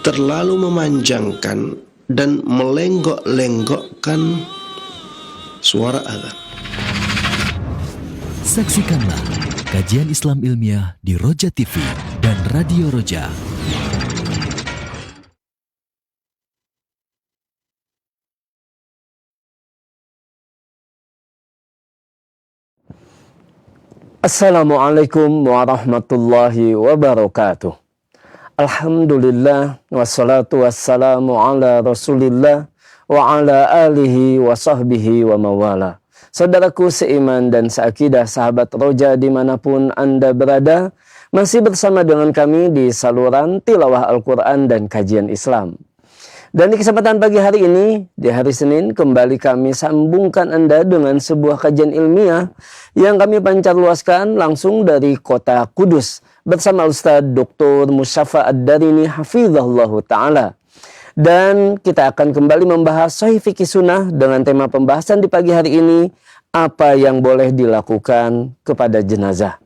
terlalu memanjangkan dan melenggok-lenggokkan suara azan. Saksikanlah kajian Islam ilmiah di Roja TV dan Radio Roja. Assalamualaikum warahmatullahi wabarakatuh. Alhamdulillah wassalatu wassalamu ala rasulillah wa ala alihi wa sahbihi wa mawala. Saudaraku seiman dan seakidah, sahabat Roja dimanapun Anda berada, masih bersama dengan kami di saluran tilawah Al-Quran dan kajian Islam. Dan di kesempatan pagi hari ini, di hari Senin, kembali kami sambungkan Anda dengan sebuah kajian ilmiah yang kami pancarluaskan langsung dari kota Kudus bersama Ustadz Dr. Musyafa Ad-Darini Hafizahullah Ta'ala. Dan kita akan kembali membahas Sahih Fikih Sunnah dengan tema pembahasan di pagi hari ini, apa yang boleh dilakukan kepada jenazah.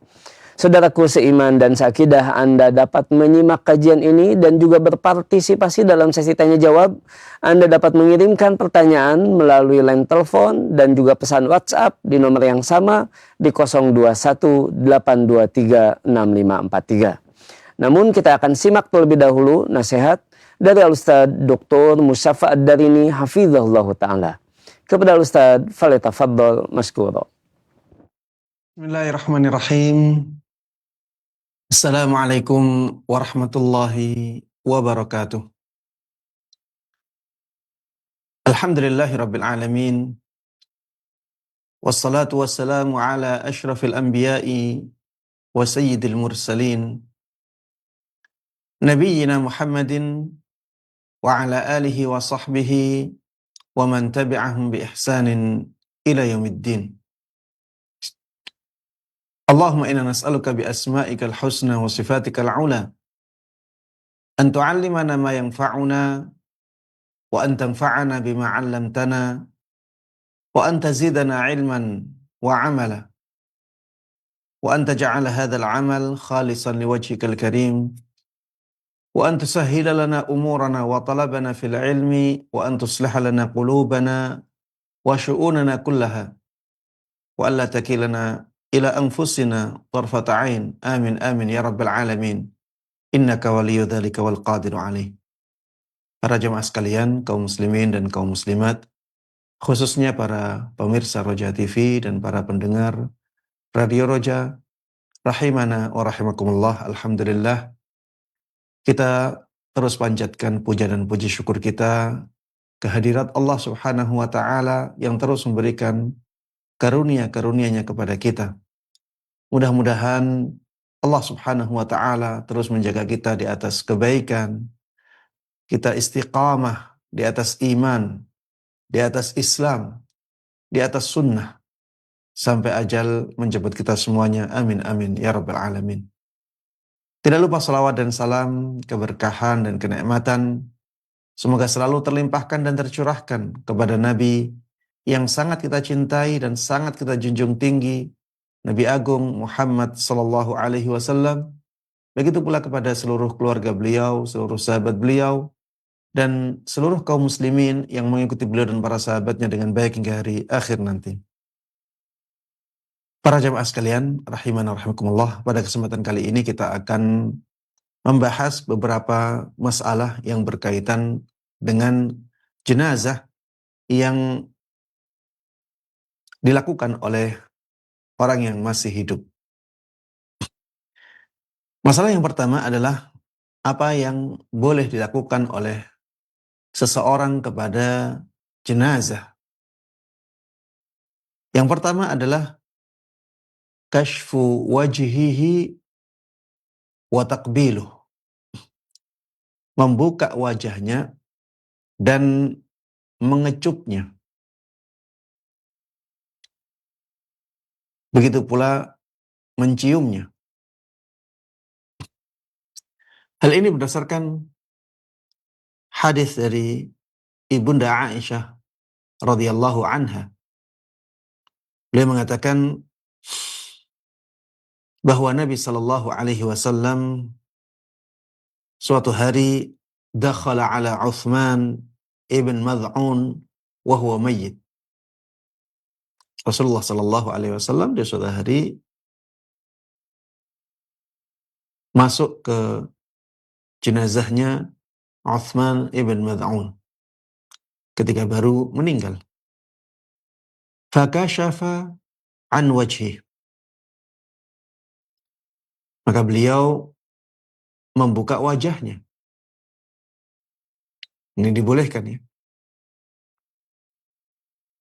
Saudaraku seiman dan seakidah, Anda dapat menyimak kajian ini dan juga berpartisipasi dalam sesi tanya jawab. Anda dapat mengirimkan pertanyaan melalui line telepon dan juga pesan WhatsApp di nomor yang sama di 0218236543. Namun kita akan simak terlebih dahulu nasihat dari Al-Ustadz Dr. Musyafa Ad-Darini Hafizahullah Ta'ala. Kepada Al-Ustadz, falyatafaddal maskuro. Bismillahirrahmanirrahim. Assalamualaikum warahmatullahi wabarakatuh. Alhamdulillahi rabbil alamin. Wassalatu wassalamu ala ashrafil anbiya'i wa sayyidil mursalin. Nabiyyina Muhammadin wa ala alihi wa sahbihi wa man tabi'ahum bi ihsanin ila yaumiddin. Allahumma inna nas'aluka bi asma'ikal husna wa sifatikal ula an tu'allimana ma yanfa'una wa an tanfa'ana bima 'allamtana wa an tazidana 'ilman wa 'amala wa an taj'ala hadzal 'amal khalisan liwajhikal karim wa an tusahhila lana umurana wa talabana fil 'ilmi wa an tusliha lana qulubana wa syu'unana kullaha wa alla takilana ila anfusina tarfata ain. Amin amin ya rabbal alamin. Innaka waliyyu dzalika wal qadiru alaih. Para jemaah sekalian, kaum muslimin dan kaum muslimat, khususnya para pemirsa Roja TV dan para pendengar Radio Roja, rahimana wa rahimakumullah. Alhamdulillah, kita terus panjatkan puja dan puji syukur kita kehadirat Allah Subhanahu wa taala yang terus memberikan karunia-karunia-Nya kepada kita. Mudah-mudahan Allah Subhanahu wa taala terus menjaga kita di atas kebaikan, kita istiqamah di atas iman, di atas Islam, di atas sunnah, sampai ajal menjemput kita semuanya. Amin amin ya rabbal alamin. Tidak lupa salawat dan salam, keberkahan dan kenikmatan semoga selalu terlimpahkan dan tercurahkan kepada Nabi yang sangat kita cintai dan sangat kita junjung tinggi, Nabi Agung Muhammad sallallahu alaihi wasallam. Begitu pula kepada seluruh keluarga beliau, seluruh sahabat beliau, dan seluruh kaum muslimin yang mengikuti beliau dan para sahabatnya dengan baik hingga hari akhir nanti. Para jamaah sekalian, rahimana rahimakumullah, pada kesempatan kali ini kita akan membahas beberapa masalah yang berkaitan dengan jenazah yang dilakukan oleh orang yang masih hidup. Masalah yang pertama adalah apa yang boleh dilakukan oleh seseorang kepada jenazah. Yang pertama adalah kashfu wajhihi wa taqbiluh. Membuka wajahnya dan mengecupnya. Begitu pula menciumnya. Hal ini berdasarkan hadis dari Ibunda Aisyah radhiyallahu anha. Beliau mengatakan bahwa Nabi sallallahu alaihi wasallam suatu hari dakhala ala Uthman ibn Mad'un wa huwa mayyit. Rasulullah sallallahu alaihi wasallam di suatu hari masuk ke jenazahnya Uthman ibn Mad'un ketika baru meninggal. Fakashafa an wajhi. Maka beliau membuka wajahnya. Ini dibolehkan ya.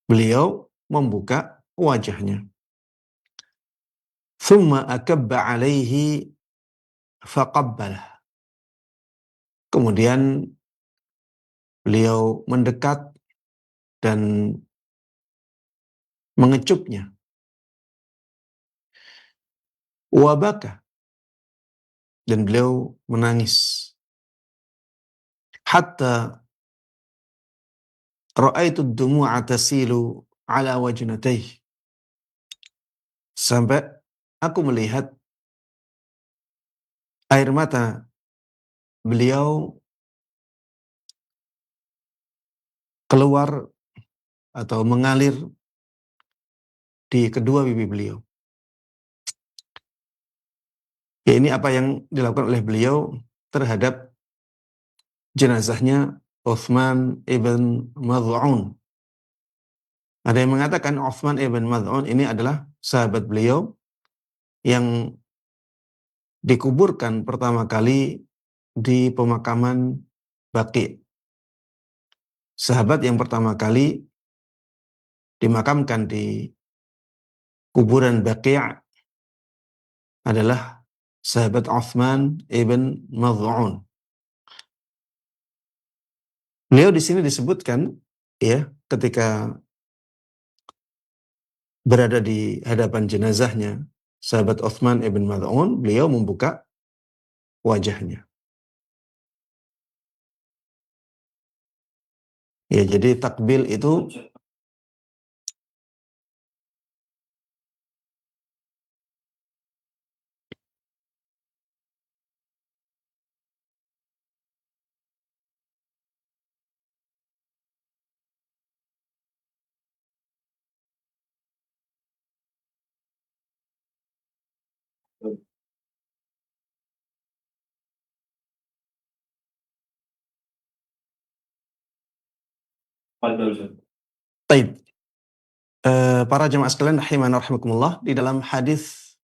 Beliau membuka wajahnya. Thumma akabba alaihi faqabbalah. Kemudian beliau mendekat dan mengecupnya. Wabaka. Dan beliau menangis. Hatta ra'aitu ad-dumu'a tasilu ala wajnatayhi. Sampai aku melihat air mata beliau keluar atau mengalir di kedua pipi beliau. Ya, ini apa yang dilakukan oleh beliau terhadap jenazahnya Uthman ibn Mad'un. Ada yang mengatakan Uthman ibn Mad'un ini adalah sahabat beliau yang dikuburkan pertama kali di pemakaman Baqi. Sahabat yang pertama kali dimakamkan di kuburan Baqi' adalah sahabat Uthman ibn Mad'un. Beliau di sini disebutkan ya ketika berada di hadapan jenazahnya sahabat Uthman ibn Mad'un, beliau membuka wajahnya. Ya, jadi takbil itu taib. Para jemaah sekalian rahimana rahimakumullah, di dalam hadis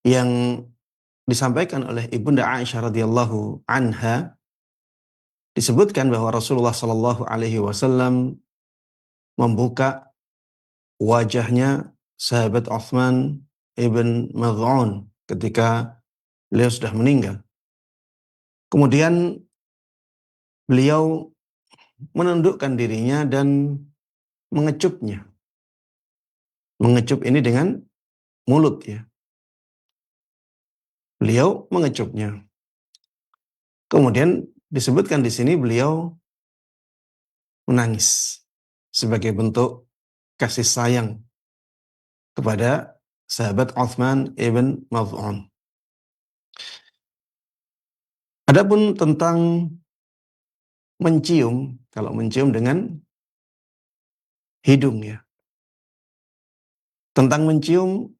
yang disampaikan oleh Ibunda Aisyah radhiyallahu anha disebutkan bahwa Rasulullah sallallahu alaihi wasallam membuka wajahnya sahabat Uthman ibn Mad'un ketika beliau sudah meninggal. Kemudian beliau menundukkan dirinya dan mengecupnya. Mengecup ini dengan mulut ya. Beliau mengecupnya. Kemudian disebutkan di sini beliau menangis sebagai bentuk kasih sayang kepada sahabat Uthman ibn Mad'un. Adapun tentang mencium, kalau mencium dengan hidung ya. Tentang mencium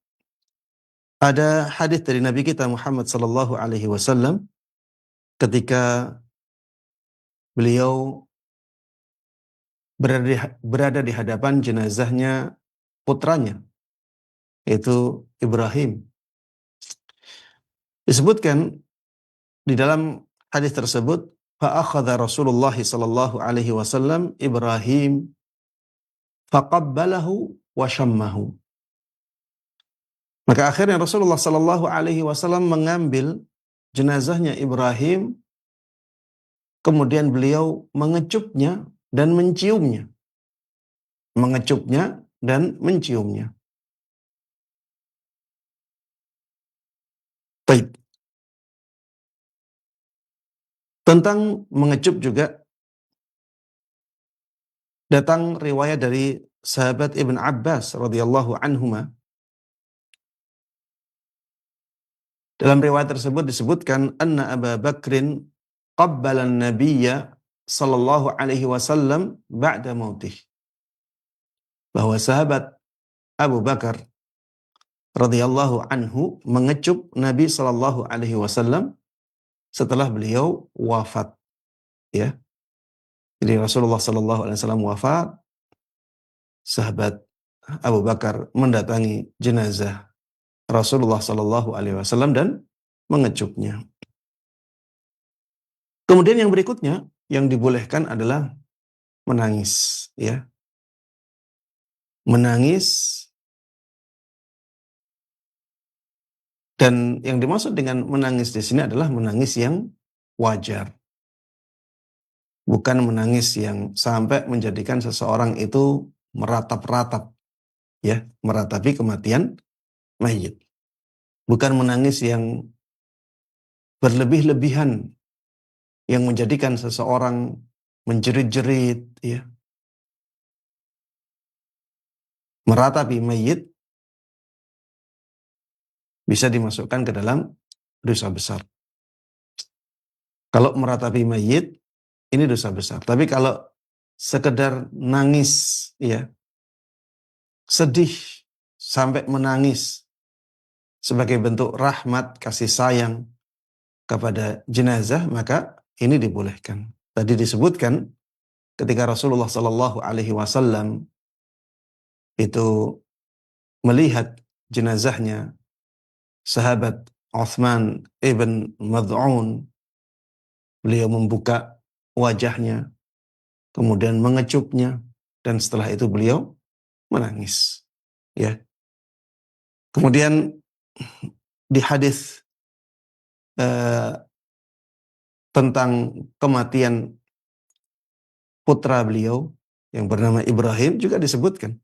ada hadis dari Nabi kita Muhammad sallallahu alaihi wasallam ketika beliau berada di hadapan jenazahnya putranya yaitu Ibrahim. Disebutkan di dalam hadis tersebut fa akhadha Rasulullah sallallahu alaihi wasallam Ibrahim faqabbalahu wa shammahu. Maka akhirnya Rasulullah sallallahu alaihi wasallam mengambil jenazahnya Ibrahim, kemudian beliau mengecupnya dan menciumnya. Mengecupnya dan menciumnya. Baik. Tentang mengecup juga datang riwayat dari sahabat Ibn Abbas radhiyallahu anhuma. Dalam riwayat tersebut disebutkan anna Abu Bakrin qabbala an-nabiyya sallallahu alaihi wasallam ba'da mautih. Bahwa sahabat Abu Bakar radhiyallahu anhu mengecup Nabi sallallahu alaihi wasallam setelah beliau wafat, ya. Jadi Rasulullah sallallahu alaihi wasallam wafat, sahabat Abu Bakar mendatangi jenazah Rasulullah sallallahu alaihi wasallam dan mengecupnya. Kemudian yang berikutnya yang dibolehkan adalah menangis, ya. Menangis, dan yang dimaksud dengan menangis di sini adalah menangis yang wajar. Bukan menangis yang sampai menjadikan seseorang itu meratap-ratap, ya, meratapi kematian mayit. Bukan menangis yang berlebih-lebihan yang menjadikan seseorang menjerit-jerit, ya. Meratapi mayit bisa dimasukkan ke dalam dosa besar. Kalau meratapi mayit ini dosa besar. Tapi kalau sekedar nangis, ya, sedih sampai menangis sebagai bentuk rahmat kasih sayang kepada jenazah, maka ini dibolehkan. Tadi disebutkan ketika Rasulullah Sallallahu Alaihi Wasallam itu melihat jenazahnya sahabat Uthman ibn Mad'un, beliau membuka wajahnya, kemudian mengecupnya, dan setelah itu beliau menangis, ya. Kemudian di hadis tentang kematian putra beliau yang bernama Ibrahim juga disebutkan.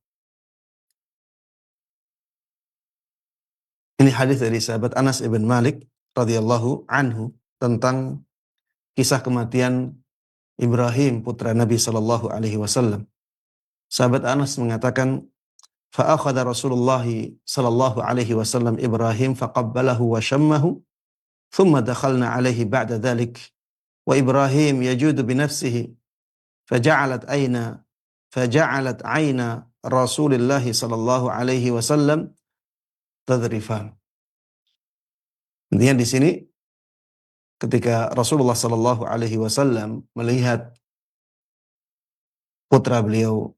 Ini hadis dari sahabat Anas ibn Malik radhiyallahu anhu tentang kisah kematian Ibrahim putra Nabi sallallahu alaihi wasallam. Sahabat Anas mengatakan, fa akhadha Rasulullah sallallahu alaihi wasallam Ibrahim faqabbalahu wa shammahu thumma dakhalna alaihi ba'da dhalik wa Ibrahim yajudu bi nafsihi faja'alat aina Rasulullah sallallahu alaihi wasallam tadrifan. Intinya di sini ketika Rasulullah sallallahu alaihi wasallam melihat putra beliau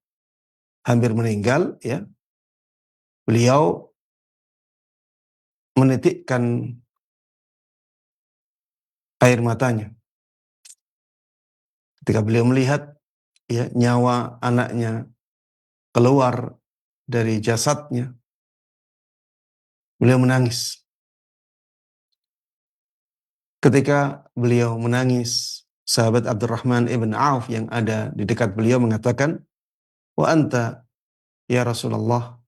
hampir meninggal, ya, beliau menitikkan air matanya. Ketika beliau melihat, ya, nyawa anaknya keluar dari jasadnya, beliau menangis. Ketika beliau menangis, sahabat Abdurrahman ibn Auf yang ada di dekat beliau mengatakan, wa anta ya Rasulullah.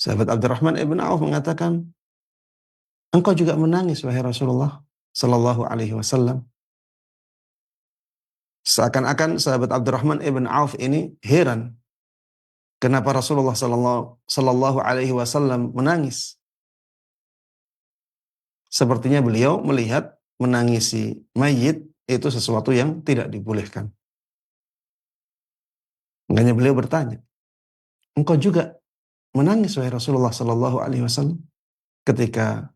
Sahabat Abdurrahman ibn Auf mengatakan, engkau juga menangis wahai Rasulullah sallallahu alaihi wasallam. Seakan-akan sahabat Abdurrahman ibn Auf ini heran kenapa Rasulullah sallallahu alaihi wasallam menangis. Sepertinya beliau melihat menangisi mayit itu sesuatu yang tidak dibolehkan. Makanya beliau bertanya, engkau juga menangis wahai Rasulullah sallallahu alaihi wasallam ketika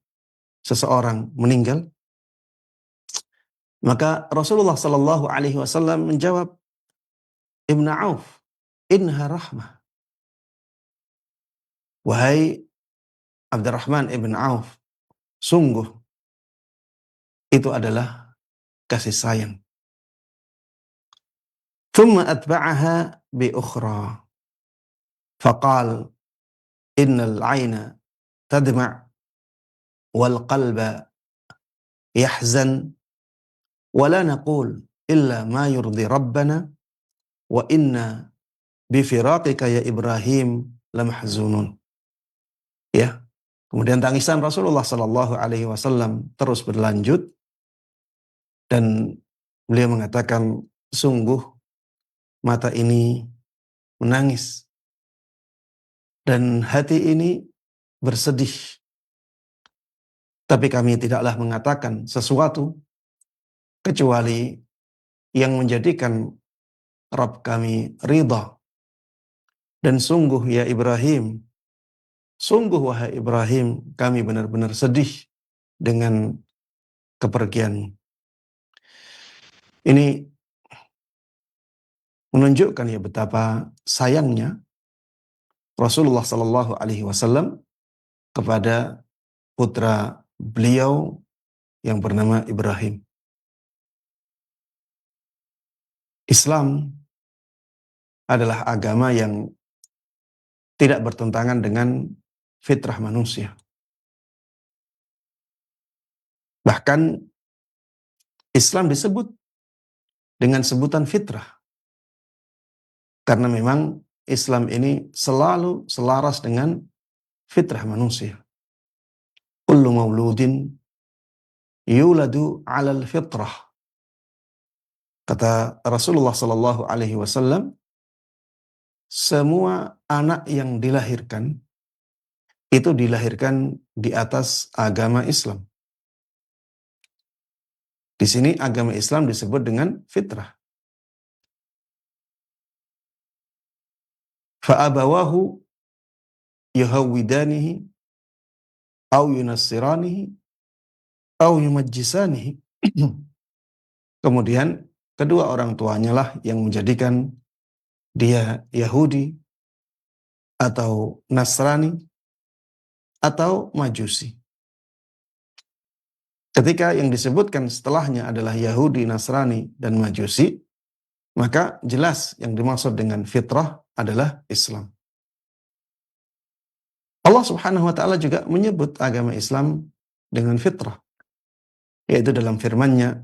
seseorang meninggal? Maka Rasulullah sallallahu alaihi wasallam menjawab, Ibn Auf, innaha rahmah. Wahai Abdurrahman ibn Auf, sungguh itu adalah kasih sayang. Thumma atba'aha bi ukhra. Faqal innal 'aina tadma' wal qalba yahzan wa la naqul illa ma yurdi rabbana wa inna bi firaqika ya Ibrahim lamahzunun. Ya. Kemudian tangisan Rasulullah sallallahu alaihi wasallam terus berlanjut dan beliau mengatakan, sungguh mata ini menangis dan hati ini bersedih. Tapi kami tidaklah mengatakan sesuatu kecuali yang menjadikan Rabb kami ridha. Dan sungguh ya Ibrahim, sungguh wahai Ibrahim, kami benar-benar sedih dengan kepergianmu. Ini menunjukkan ya betapa sayangnya Rasulullah Sallallahu Alaihi Wasallam kepada putra beliau yang bernama Ibrahim. Islam adalah agama yang tidak bertentangan dengan fitrah manusia. Bahkan Islam disebut dengan sebutan fitrah. Karena memang Islam ini selalu selaras dengan fitrah manusia. Kullu mauludin yuladu 'alal fitrah. Kata Rasulullah sallallahu alaihi wasallam, semua anak yang dilahirkan itu dilahirkan di atas agama Islam. Di sini agama Islam disebut dengan fitrah. Fa'abawahu yuhawwidanihi au yunassiranihi au yumajjisanihi. Kemudian kedua orang tuanya lah yang menjadikan dia Yahudi atau Nasrani atau Majusi. Ketika yang disebutkan setelahnya adalah Yahudi, Nasrani, dan Majusi, maka jelas yang dimaksud dengan fitrah adalah Islam. Allah Subhanahu wa taala juga menyebut agama Islam dengan fitrah, yaitu dalam firman-Nya,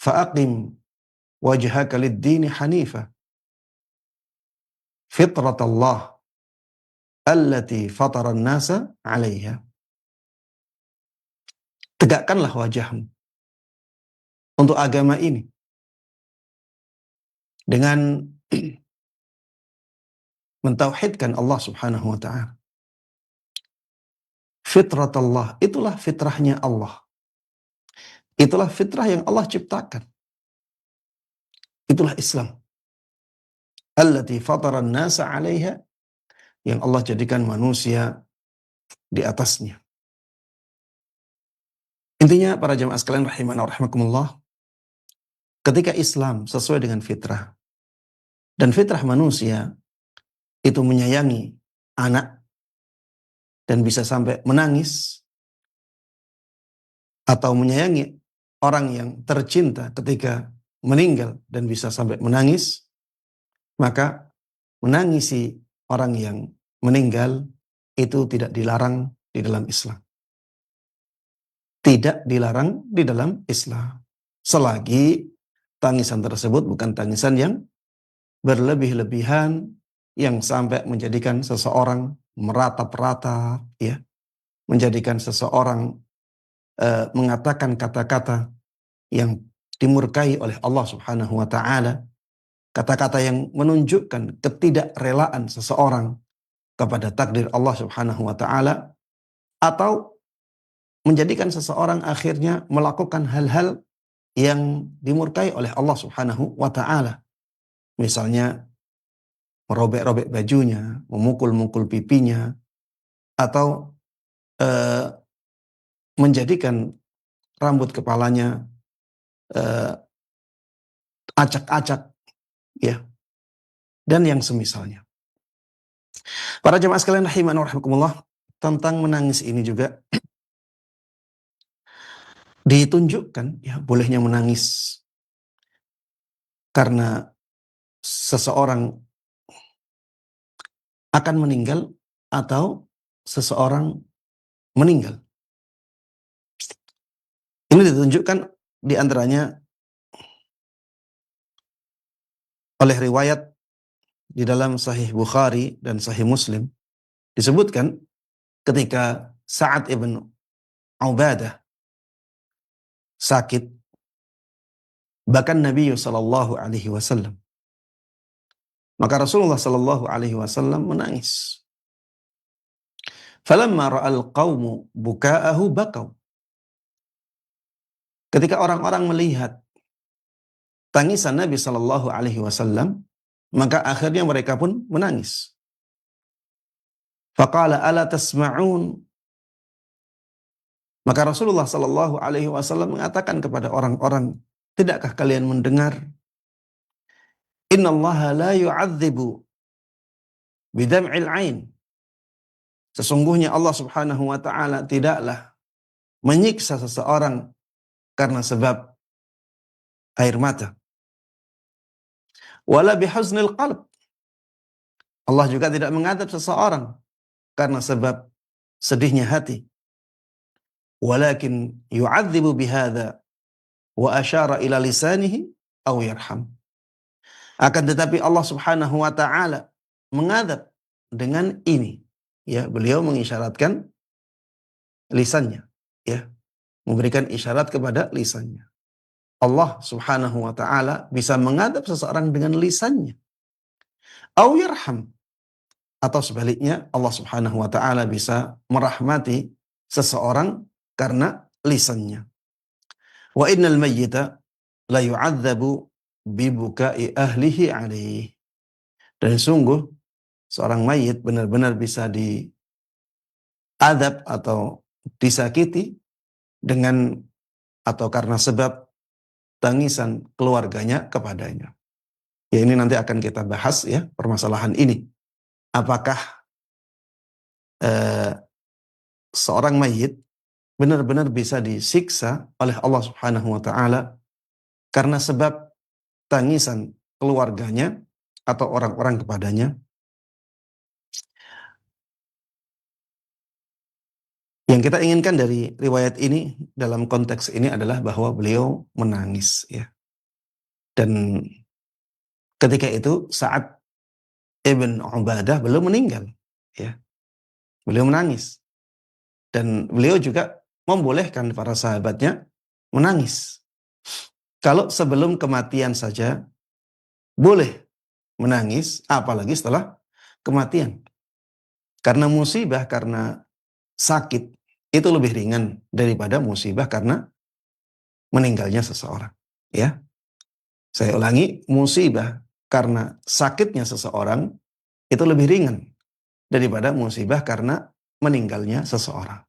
"Fa'aqim wajhaka lid-dini hanifa fitratallah allati fataran nasa 'alaiha." Tegakkanlah wajahmu untuk agama ini dengan mentauhidkan Allah Subhanahu wa taala. Fitratallah, itulah fitrahnya Allah. Itulah fitrah yang Allah ciptakan. Itulah Islam. Allati fataran nasa 'alaiha, yang Allah jadikan manusia di atasnya. Intinya para jamaah sekalian rahimana wa rahimakumullah, ketika Islam sesuai dengan fitrah, dan fitrah manusia itu menyayangi anak dan bisa sampai menangis, atau menyayangi orang yang tercinta ketika meninggal dan bisa sampai menangis, maka menangisi orang yang meninggal itu tidak dilarang di dalam Islam. Tidak dilarang di dalam Islam. Selagi tangisan tersebut bukan tangisan yang berlebih-lebihan, yang sampai menjadikan seseorang meratap-ratap, ya, menjadikan seseorang mengatakan kata-kata yang dimurkai oleh Allah Subhanahu wa taala, kata-kata yang menunjukkan ketidakrelaan seseorang kepada takdir Allah Subhanahu wa taala, atau menjadikan seseorang akhirnya melakukan hal-hal yang dimurkai oleh Allah Subhanahu wa taala. Misalnya merobek-robek bajunya, memukul-mukul pipinya, atau menjadikan rambut kepalanya acak-acak, ya, dan yang semisalnya. Para jemaah sekalian rahimani wa rahimakumullah, tentang menangis ini juga ditunjukkan, ya, bolehnya menangis karena seseorang akan meninggal atau seseorang meninggal. Ini ditunjukkan di antaranya oleh riwayat di dalam Sahih Bukhari dan Sahih Muslim. Disebutkan ketika Sa'ad ibn Ubadah sakit, bahkan Nabi sallallahu alaihi wasallam, maka Rasulullah sallallahu alaihi wasallam menangis. Falamma ra'al qaumu buka'ahu baqaw. Ketika orang-orang melihat tangisan Nabi Shallallahu Alaihi Wasallam, maka akhirnya mereka pun menangis. Faqala ala tasma'un. Maka Rasulullah Shallallahu Alaihi Wasallam mengatakan kepada orang-orang, tidakkah kalian mendengar? Innallaha la yu'adzibu bidam'il ain. Sesungguhnya Allah Subhanahu wa taala tidaklah menyiksa seseorang karena sebab air mata. Wala bihuznil qalb. Allah juga tidak mengadab seseorang karena sebab sedihnya hati. Walakin yu'adzibu bihadza wa asyara ila lisanihi aw yarham. Akan tetapi Allah Subhanahu wa taala mengadab dengan ini. Ya, beliau mengisyaratkan lisannya, ya. Memberikan isyarat kepada lisannya. Allah Subhanahu wa taala bisa mengadab seseorang dengan lisannya. Aw yarham, atau sebaliknya Allah Subhanahu wa taala bisa merahmati seseorang karena lisannya. Wa innal mayyita la yu'adzabu bibukai ahlihi alaihi. Dan sungguh seorang mayit benar-benar bisa diadab atau disakiti dengan atau karena sebab tangisan keluarganya kepadanya. Ya, ini nanti akan kita bahas ya permasalahan ini. Apakah seorang mayit benar-benar bisa disiksa oleh Allah Subhanahu wa taala karena sebab tangisan keluarganya atau orang-orang kepadanya? Yang kita inginkan dari riwayat ini dalam konteks ini adalah bahwa beliau menangis, ya. Dan ketika itu Sa'ad ibn Ubadah belum meninggal, ya. Beliau menangis. Dan beliau juga membolehkan para sahabatnya menangis. Kalau sebelum kematian saja boleh menangis, apalagi setelah kematian. Karena musibah, karena sakit itu lebih ringan daripada musibah karena meninggalnya seseorang. Ya, saya ulangi, musibah karena sakitnya seseorang itu lebih ringan daripada musibah karena meninggalnya seseorang.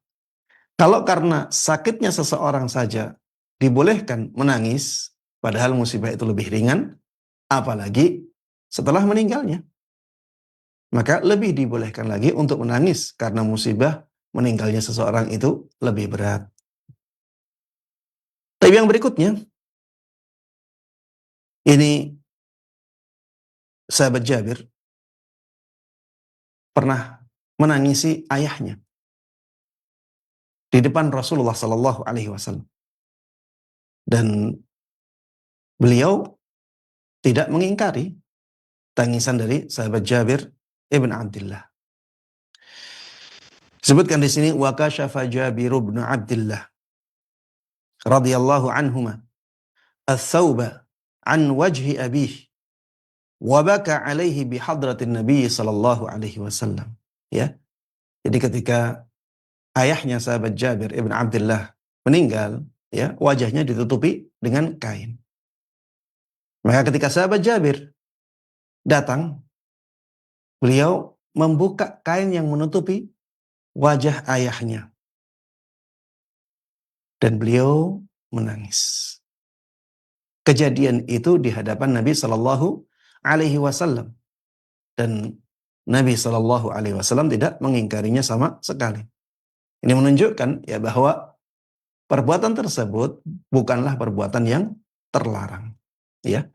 Kalau karena sakitnya seseorang saja dibolehkan menangis, padahal musibah itu lebih ringan, apalagi setelah meninggalnya. Maka lebih dibolehkan lagi untuk menangis karena musibah meninggalnya seseorang itu lebih berat. Tapi yang berikutnya, ini sahabat Jabir pernah menangisi ayahnya di depan Rasulullah Sallallahu Alaihi Wasallam, dan beliau tidak mengingkari tangisan dari sahabat Jabir ibn Abdullah. Disebutkan di sini, wa kashafa Jabir ibn Abdullah radhiyallahu anhuma ats-tsauba an wajhi abih wa baka alaihi bi hadratin Nabi sallallahu alaihi wasallam. Ya. Jadi ketika ayahnya sahabat Jabir ibn Abdullah meninggal, ya, wajahnya ditutupi dengan kain. Maka ketika sahabat Jabir datang, beliau membuka kain yang menutupi wajah ayahnya. Dan beliau menangis. Kejadian itu di hadapan Nabi Sallallahu Alaihi Wasallam. Dan Nabi Sallallahu Alaihi Wasallam tidak mengingkarinya sama sekali. Ini menunjukkan ya bahwa perbuatan tersebut bukanlah perbuatan yang terlarang. Ya,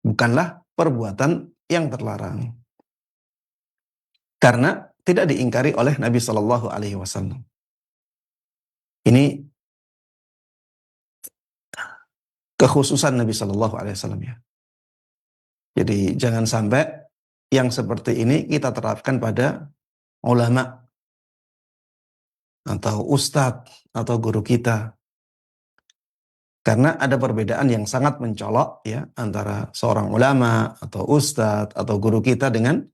bukanlah perbuatan yang terlarang. Karena tidak diingkari oleh Nabi Sallallahu Alaihi Wasallam. Ini kekhususan Nabi Sallallahu Alaihi Wasallam, ya. Jadi jangan sampai yang seperti ini kita terapkan pada ulama atau ustadz atau guru kita. Karena ada perbedaan yang sangat mencolok, ya, antara seorang ulama atau ustadz atau guru kita dengan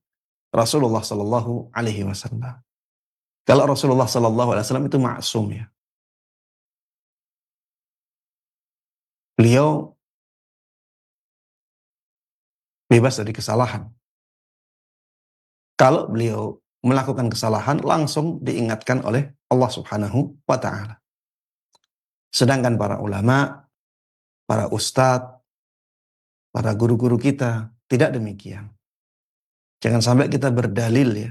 Rasulullah Sallallahu Alaihi Wasallam. Kalau Rasulullah Sallallahu Alaihi Wasallam itu maksum, ya. Beliau bebas dari kesalahan. Kalau beliau melakukan kesalahan, langsung diingatkan oleh Allah Subhanahu wa Ta'ala. Sedangkan para ulama, para ustadz, para guru-guru kita tidak demikian. Jangan sampai kita berdalil ya.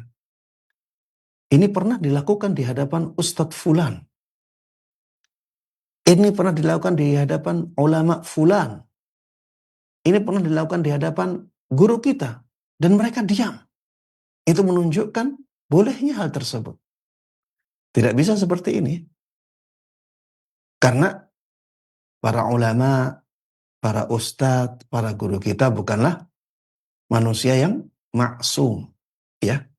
Ini pernah dilakukan di hadapan Ustadz Fulan. Ini pernah dilakukan di hadapan ulama Fulan. Ini pernah dilakukan di hadapan guru kita. Dan mereka diam. Itu menunjukkan bolehnya hal tersebut. Tidak bisa seperti ini. Karena para ulama, para ustadz, para guru kita bukanlah manusia yang maksum. Ya.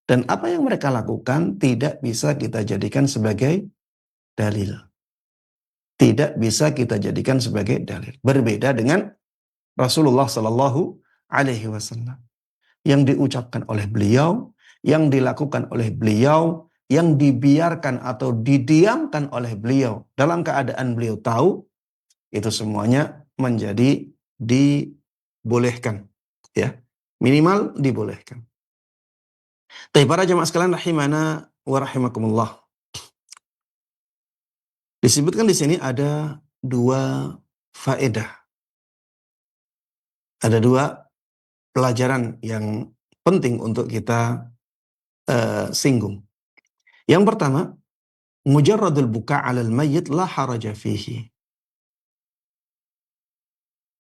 Dan apa yang mereka lakukan tidak bisa kita jadikan sebagai dalil. Tidak bisa kita jadikan sebagai dalil. Berbeda dengan Rasulullah Sallallahu Alaihi Wasallam. Yang diucapkan oleh beliau, yang dilakukan oleh beliau, yang dibiarkan atau didiamkan oleh beliau dalam keadaan beliau tahu, itu semuanya menjadi dibolehkan. Ya, minimal dibolehkan. Tapi para jemaah sekalian rahimana wa rahimakumullah. Disebutkan di sini ada dua faedah. Ada dua pelajaran yang penting untuk kita singgung. Yang pertama, mujarradul buka 'alal mayyit la haraja fihi.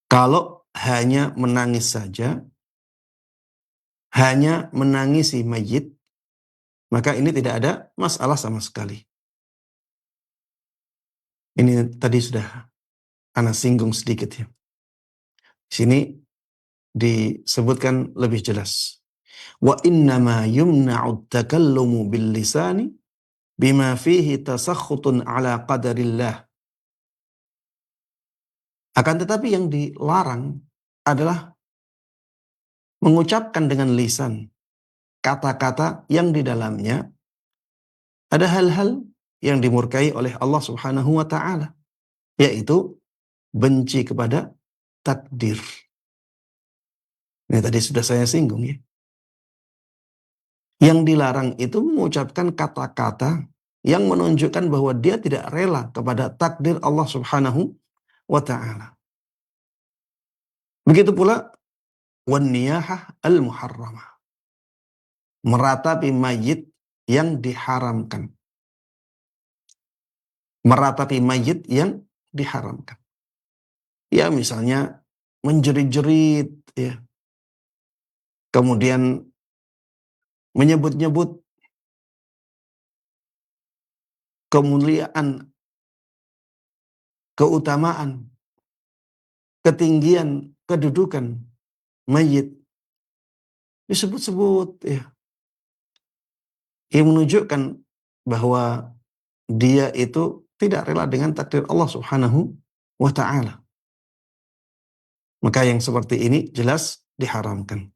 Kalau hanya menangis saja, hanya menangisi mayit, maka ini tidak ada masalah sama sekali. Ini tadi sudah ana singgung sedikit ya. Sini disebutkan lebih jelas. Wa innama yumna'u takallumu bil lisani bima fihi tasakhutun ala qadarillah. Akan tetapi yang dilarang adalah mengucapkan dengan lisan kata-kata yang di dalamnya ada hal-hal yang dimurkai oleh Allah Subhanahu wa Ta'ala, yaitu benci kepada takdir. Ini tadi sudah saya singgung ya. Yang dilarang itu mengucapkan kata-kata yang menunjukkan bahwa dia tidak rela kepada takdir Allah Subhanahu wa Ta'ala. Begitu pula wan niyahah al-muharramah. Meratapi mayit yang diharamkan. Meratapi mayit yang diharamkan. Ya misalnya menjerit-jerit ya. Kemudian menyebut-nyebut kemuliaan, keutamaan, ketinggian, kedudukan mayit. Disebut-sebut ya. Yang menunjukkan bahwa dia itu tidak rela dengan takdir Allah Subhanahu wa Ta'ala. Maka yang seperti ini jelas diharamkan.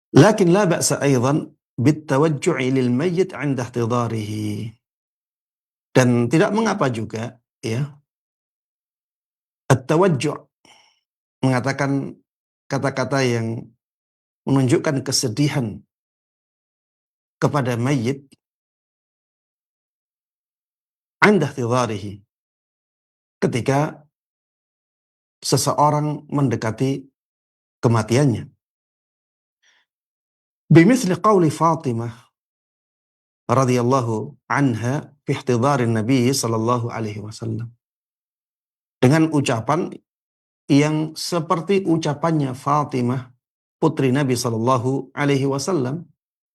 Lakin la ba'sa aidan bitawajju'i lil mayyit 'inda ihtidarihi. Dan tidak mengapa juga ya. At-tawajju' mengatakan kata-kata yang menunjukkan kesedihan kepada mayit 'inda ihtidarihi. Ketika seseorang mendekati kematiannya. Bimithli qawli Fatimah radhiyallahu anha fi ihtidharin Nabi sallallahu alaihi wasallam. Dengan ucapan yang seperti ucapannya Fatimah putri Nabi sallallahu alaihi wasallam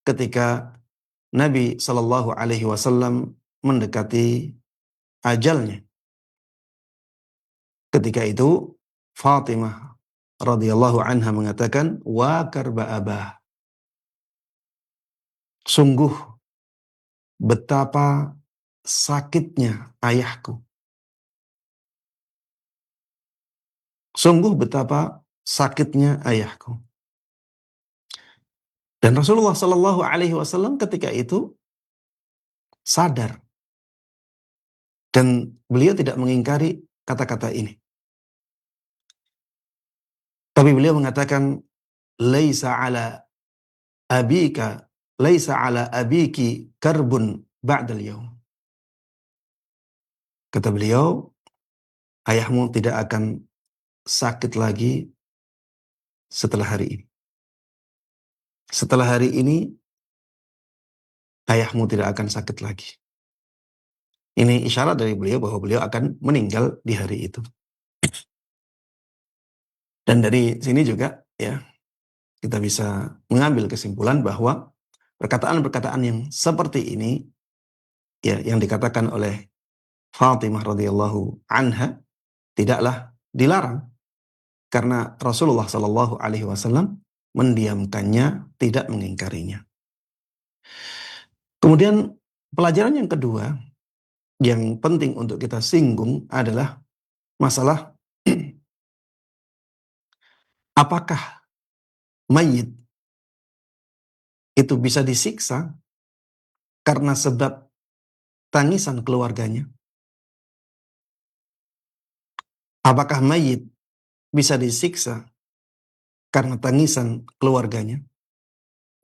ketika Nabi sallallahu alaihi wasallam mendekati ajalnya. Ketika itu Fatimah radhiyallahu anha mengatakan wa karba abah. Sungguh betapa sakitnya ayahku. Sungguh betapa sakitnya ayahku. Dan Rasulullah Sallallahu Alaihi Wasallam ketika itu sadar dan beliau tidak mengingkari kata-kata ini. Tapi beliau mengatakan, laisa ala abika, laisa ala abiki karbun ba'dal yaum. Kata beliau, ayahmu tidak akan sakit lagi setelah hari ini. Setelah hari ini, ayahmu tidak akan sakit lagi. Ini isyarat dari beliau bahwa beliau akan meninggal di hari itu. Dan dari sini juga ya kita bisa mengambil kesimpulan bahwa perkataan-perkataan yang seperti ini ya yang dikatakan oleh Fatimah radhiyallahu anha tidaklah dilarang karena Rasulullah Shallallahu alaihi wasallam mendiamkannya, tidak mengingkarinya. Kemudian pelajaran yang kedua yang penting untuk kita singgung adalah masalah apakah mayit itu bisa disiksa karena sebab tangisan keluarganya? Apakah mayit bisa disiksa karena tangisan keluarganya?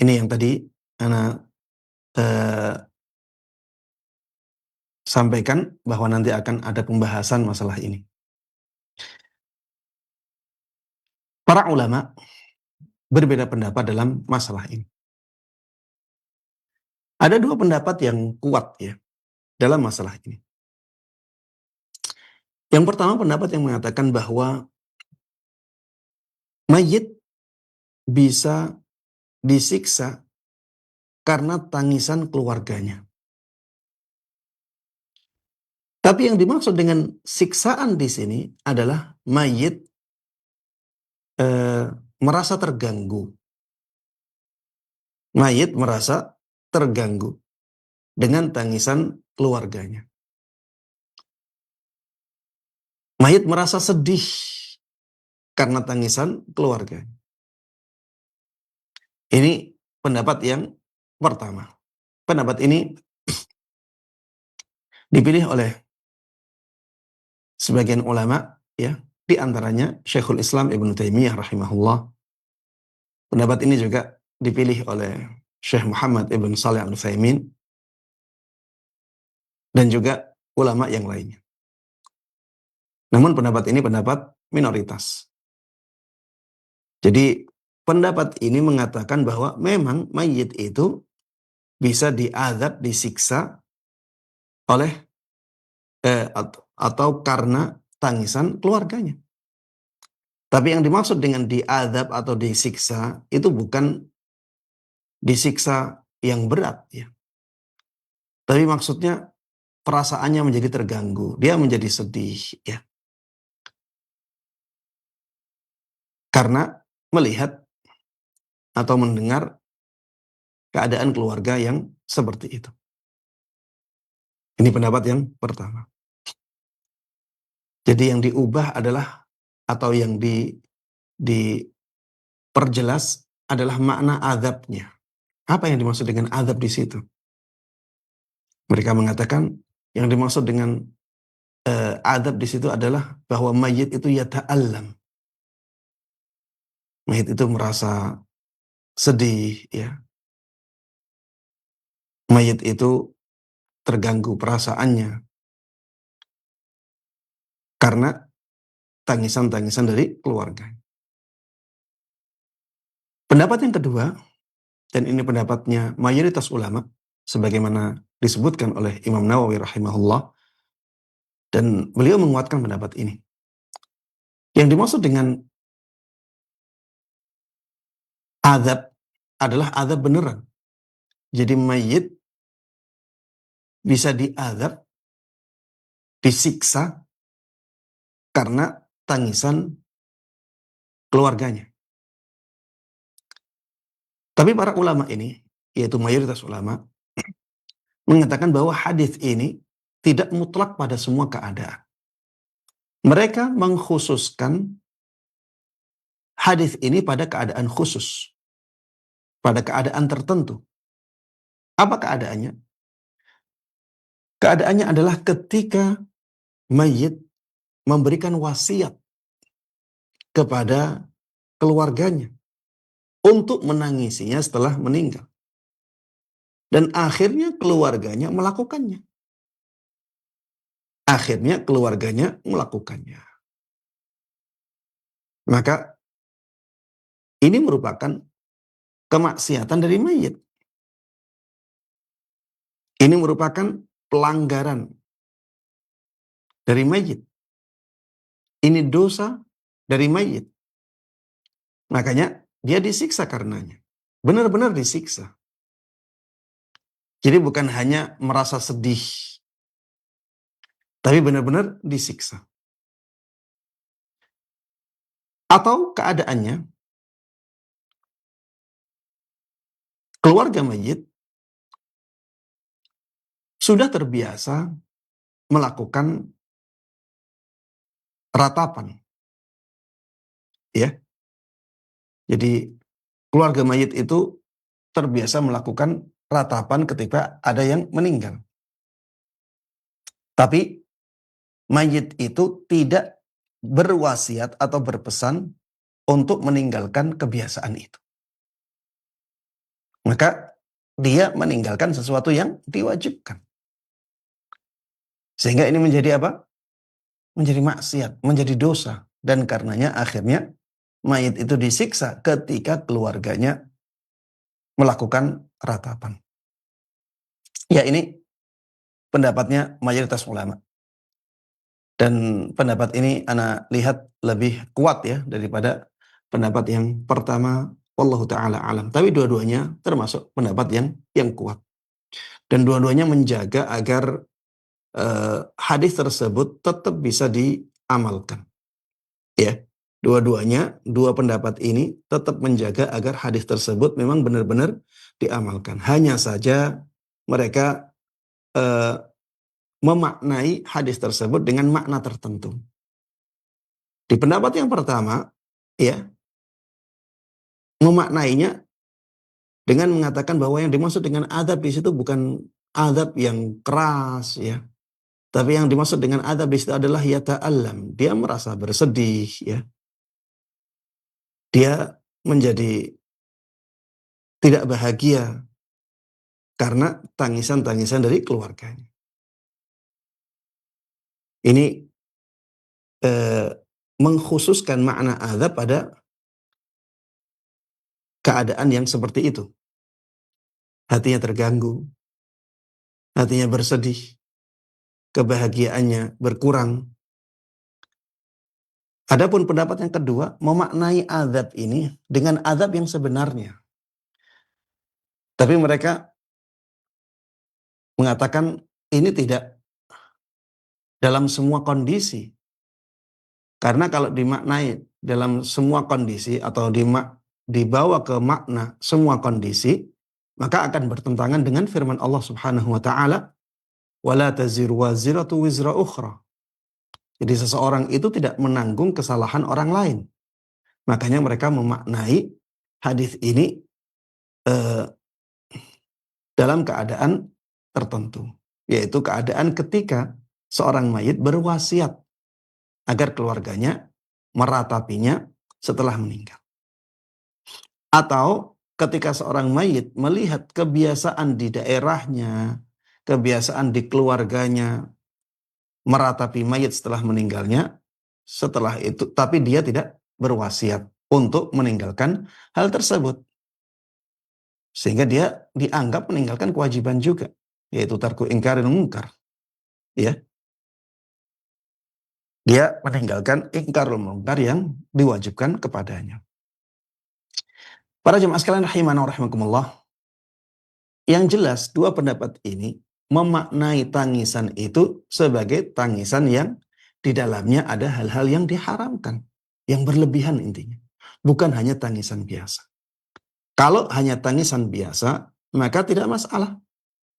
Ini yang tadi Ana sampaikan bahwa nanti akan ada pembahasan masalah ini. Para ulama berbeda pendapat dalam masalah ini. Ada dua pendapat yang kuat ya dalam masalah ini. Yang pertama pendapat yang mengatakan bahwa mayit bisa disiksa karena tangisan keluarganya. Tapi yang dimaksud dengan siksaan di sini adalah mayit merasa terganggu. Mayit merasa terganggu dengan tangisan keluarganya. Mayit merasa sedih karena tangisan keluarganya. Ini pendapat yang pertama. Pendapat ini dipilih oleh sebagian ulama ya, di antaranya Syekhul Islam Ibnu Taimiyah rahimahullah. Pendapat ini juga dipilih oleh Syekh Muhammad Ibn Shalih Al-Utsaimin dan juga ulama yang lainnya. Namun pendapat ini pendapat minoritas. Jadi pendapat ini mengatakan bahwa memang mayit itu bisa diazab, disiksa oleh atau karena tangisan keluarganya. Tapi yang dimaksud dengan diazab atau disiksa itu bukan disiksa yang berat ya. Tapi maksudnya perasaannya menjadi terganggu, dia menjadi sedih ya. Karena melihat atau mendengar keadaan keluarga yang seperti itu. Ini pendapat yang pertama. Jadi yang diubah adalah atau yang diperjelas adalah makna azabnya. Apa yang dimaksud dengan azab di situ? Mereka mengatakan yang dimaksud dengan azab di situ adalah bahwa mayit itu yata'allam. Mayit itu merasa sedih ya. Mayit itu terganggu perasaannya karena tangisan-tangisan dari keluarga. Pendapat yang kedua, dan ini pendapatnya mayoritas ulama, sebagaimana disebutkan oleh Imam Nawawi rahimahullah, dan beliau menguatkan pendapat ini. Yang dimaksud dengan azab adalah azab beneran. Jadi mayit bisa diazab, disiksa karena tangisan keluarganya. Tapi para ulama ini, yaitu mayoritas ulama, mengatakan bahwa hadis ini tidak mutlak pada semua keadaan. Mereka mengkhususkan hadis ini pada keadaan khusus, pada keadaan tertentu. Apa keadaannya? Keadaannya adalah ketika mayit memberikan wasiat kepada keluarganya untuk menangisinya setelah meninggal. Dan akhirnya keluarganya melakukannya. Maka ini merupakan kemaksiatan dari mayit. Ini merupakan pelanggaran dari mayit. Ini dosa dari mayit. Makanya dia disiksa karenanya. Benar-benar disiksa. Jadi bukan hanya merasa sedih, tapi benar-benar disiksa. Atau keadaannya, keluarga mayit sudah terbiasa melakukan ratapan. Ya. Jadi keluarga mayit itu terbiasa melakukan ratapan ketika ada yang meninggal. Tapi mayit itu tidak berwasiat atau berpesan untuk meninggalkan kebiasaan itu. Maka dia meninggalkan sesuatu yang diwajibkan. Sehingga ini menjadi apa? Menjadi maksiat, menjadi dosa. Dan karenanya akhirnya mayit itu disiksa ketika keluarganya melakukan ratapan. Ya, ini pendapatnya mayoritas ulama. Dan pendapat ini ana lihat lebih kuat ya daripada pendapat yang pertama, wallahu taala alam. Tapi dua-duanya termasuk pendapat yang kuat. Dan dua-duanya menjaga agar hadis tersebut tetap bisa diamalkan. Ya. Dua-duanya, dua pendapat ini tetap menjaga agar hadis tersebut memang benar-benar diamalkan. Hanya saja mereka memaknai hadis tersebut dengan makna tertentu. Di pendapat yang pertama, ya, memaknainya dengan mengatakan bahwa yang dimaksud dengan adab di situ bukan adab yang keras, ya, tapi yang dimaksud dengan adab di situ adalah yata'allam. Dia merasa bersedih, ya. Dia menjadi tidak bahagia karena tangisan-tangisan dari keluarganya. Ini mengkhususkan makna azab pada keadaan yang seperti itu. Hatinya terganggu, hatinya bersedih, kebahagiaannya berkurang. Adapun pendapat yang kedua, memaknai azab ini dengan azab yang sebenarnya. Tapi mereka mengatakan ini tidak dalam semua kondisi. Karena kalau dimaknai dalam semua kondisi atau dibawa ke makna semua kondisi, maka akan bertentangan dengan firman Allah Subhanahu wa taala, "Wala taziru waziratu wizra ukhra." Jadi seseorang itu tidak menanggung kesalahan orang lain. Makanya mereka memaknai hadis ini dalam keadaan tertentu, yaitu keadaan ketika seorang mayit berwasiat agar keluarganya meratapinya setelah meninggal. Atau ketika seorang mayit melihat kebiasaan di daerahnya, kebiasaan di keluarganya meratapi mayit setelah meninggalnya, setelah itu, tapi dia tidak berwasiat untuk meninggalkan hal tersebut. Sehingga dia dianggap meninggalkan kewajiban juga, yaitu tarku ingkaril munkar. Ya. Dia meninggalkan ingkarul munkar yang diwajibkan kepadanya. Para jemaah sekalian rahimana wa rahimakumullah, yang jelas dua pendapat ini memaknai tangisan itu sebagai tangisan yang di dalamnya ada hal-hal yang diharamkan, yang berlebihan intinya. Bukan hanya tangisan biasa. Kalau hanya tangisan biasa, maka tidak masalah.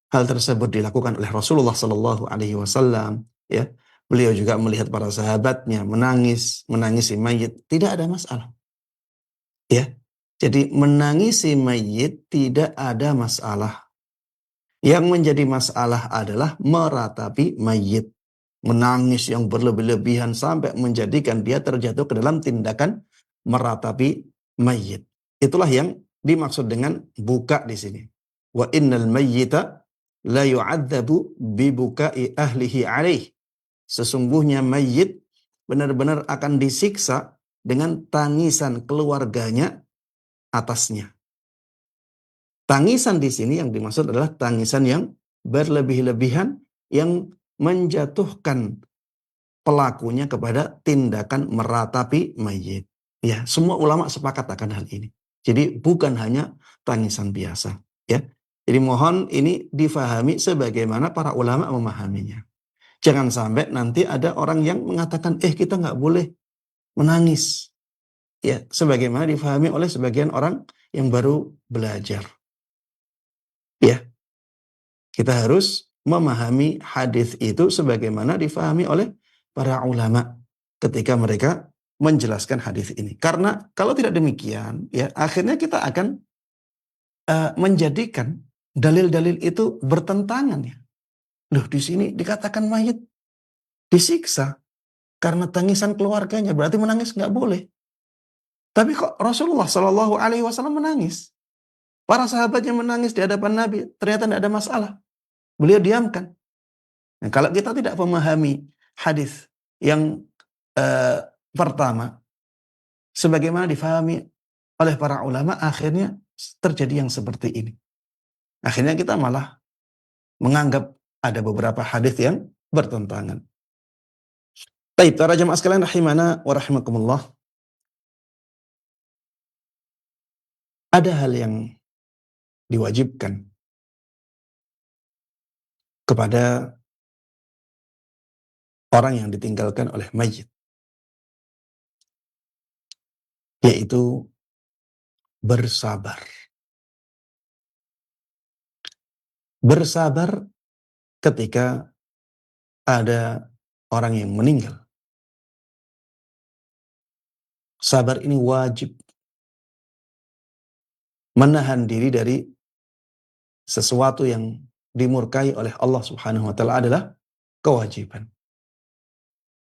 Hal tersebut dilakukan oleh Rasulullah Sallallahu Alaihi Wasallam. Ya, beliau juga melihat para sahabatnya menangisi mayit, tidak ada masalah. Ya, jadi menangisi mayit tidak ada masalah. Yang menjadi masalah adalah meratapi mayit. Menangis yang berlebih-lebihan sampai menjadikan dia terjatuh ke dalam tindakan meratapi mayyit. Itulah yang dimaksud dengan buka di sini. Wa innal mayyita la yu'adzabu bi buka'i ahlihi alaih. Sesungguhnya mayyit benar-benar akan disiksa dengan tangisan keluarganya atasnya. Tangisan di sini yang dimaksud adalah tangisan yang berlebih-lebihan yang menjatuhkan pelakunya kepada tindakan meratapi mayit. Ya, semua ulama sepakat akan hal ini. Jadi bukan hanya tangisan biasa, ya. Jadi mohon ini difahami sebagaimana para ulama memahaminya. Jangan sampai nanti ada orang yang mengatakan, kita nggak boleh menangis. Ya, sebagaimana difahami oleh sebagian orang yang baru belajar. Ya, kita harus memahami hadis itu sebagaimana difahami oleh para ulama ketika mereka menjelaskan hadis ini. Karena kalau tidak demikian, ya akhirnya kita akan menjadikan dalil-dalil itu bertentangan. Ya. Loh, di sini dikatakan mayit disiksa karena tangisan keluarganya, berarti menangis nggak boleh. Tapi kok Rasulullah Shallallahu Alaihi Wasallam menangis? Para sahabatnya menangis di hadapan Nabi, ternyata tidak ada masalah. Beliau diamkan. Nah, kalau kita tidak memahami hadis yang pertama, sebagaimana difahami oleh para ulama, akhirnya terjadi yang seperti ini. Akhirnya kita malah menganggap ada beberapa hadis yang bertentangan. Baik, para jemaah sekalian rahimana wa rahimakumullah. Ada hal yang diwajibkan kepada orang yang ditinggalkan oleh mayit, yaitu bersabar. Bersabar ketika ada orang yang meninggal. Sabar ini wajib. Menahan diri dari sesuatu yang dimurkai oleh Allah Subhanahu wa taala adalah kewajiban.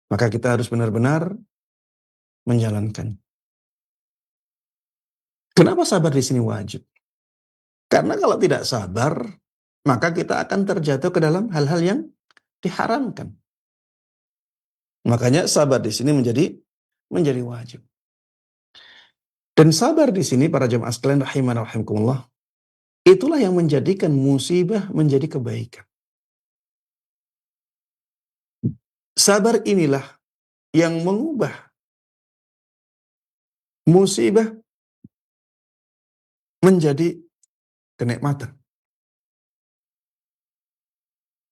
Maka kita harus benar-benar menjalankan. Kenapa sabar di sini wajib? Karena kalau tidak sabar, maka kita akan terjatuh ke dalam hal-hal yang diharamkan. Makanya sabar di sini menjadi wajib. Dan sabar di sini para jemaah sekalian rahimana rahimakumullah, itulah yang menjadikan musibah menjadi kebaikan. Sabar inilah yang mengubah musibah menjadi kenikmatan.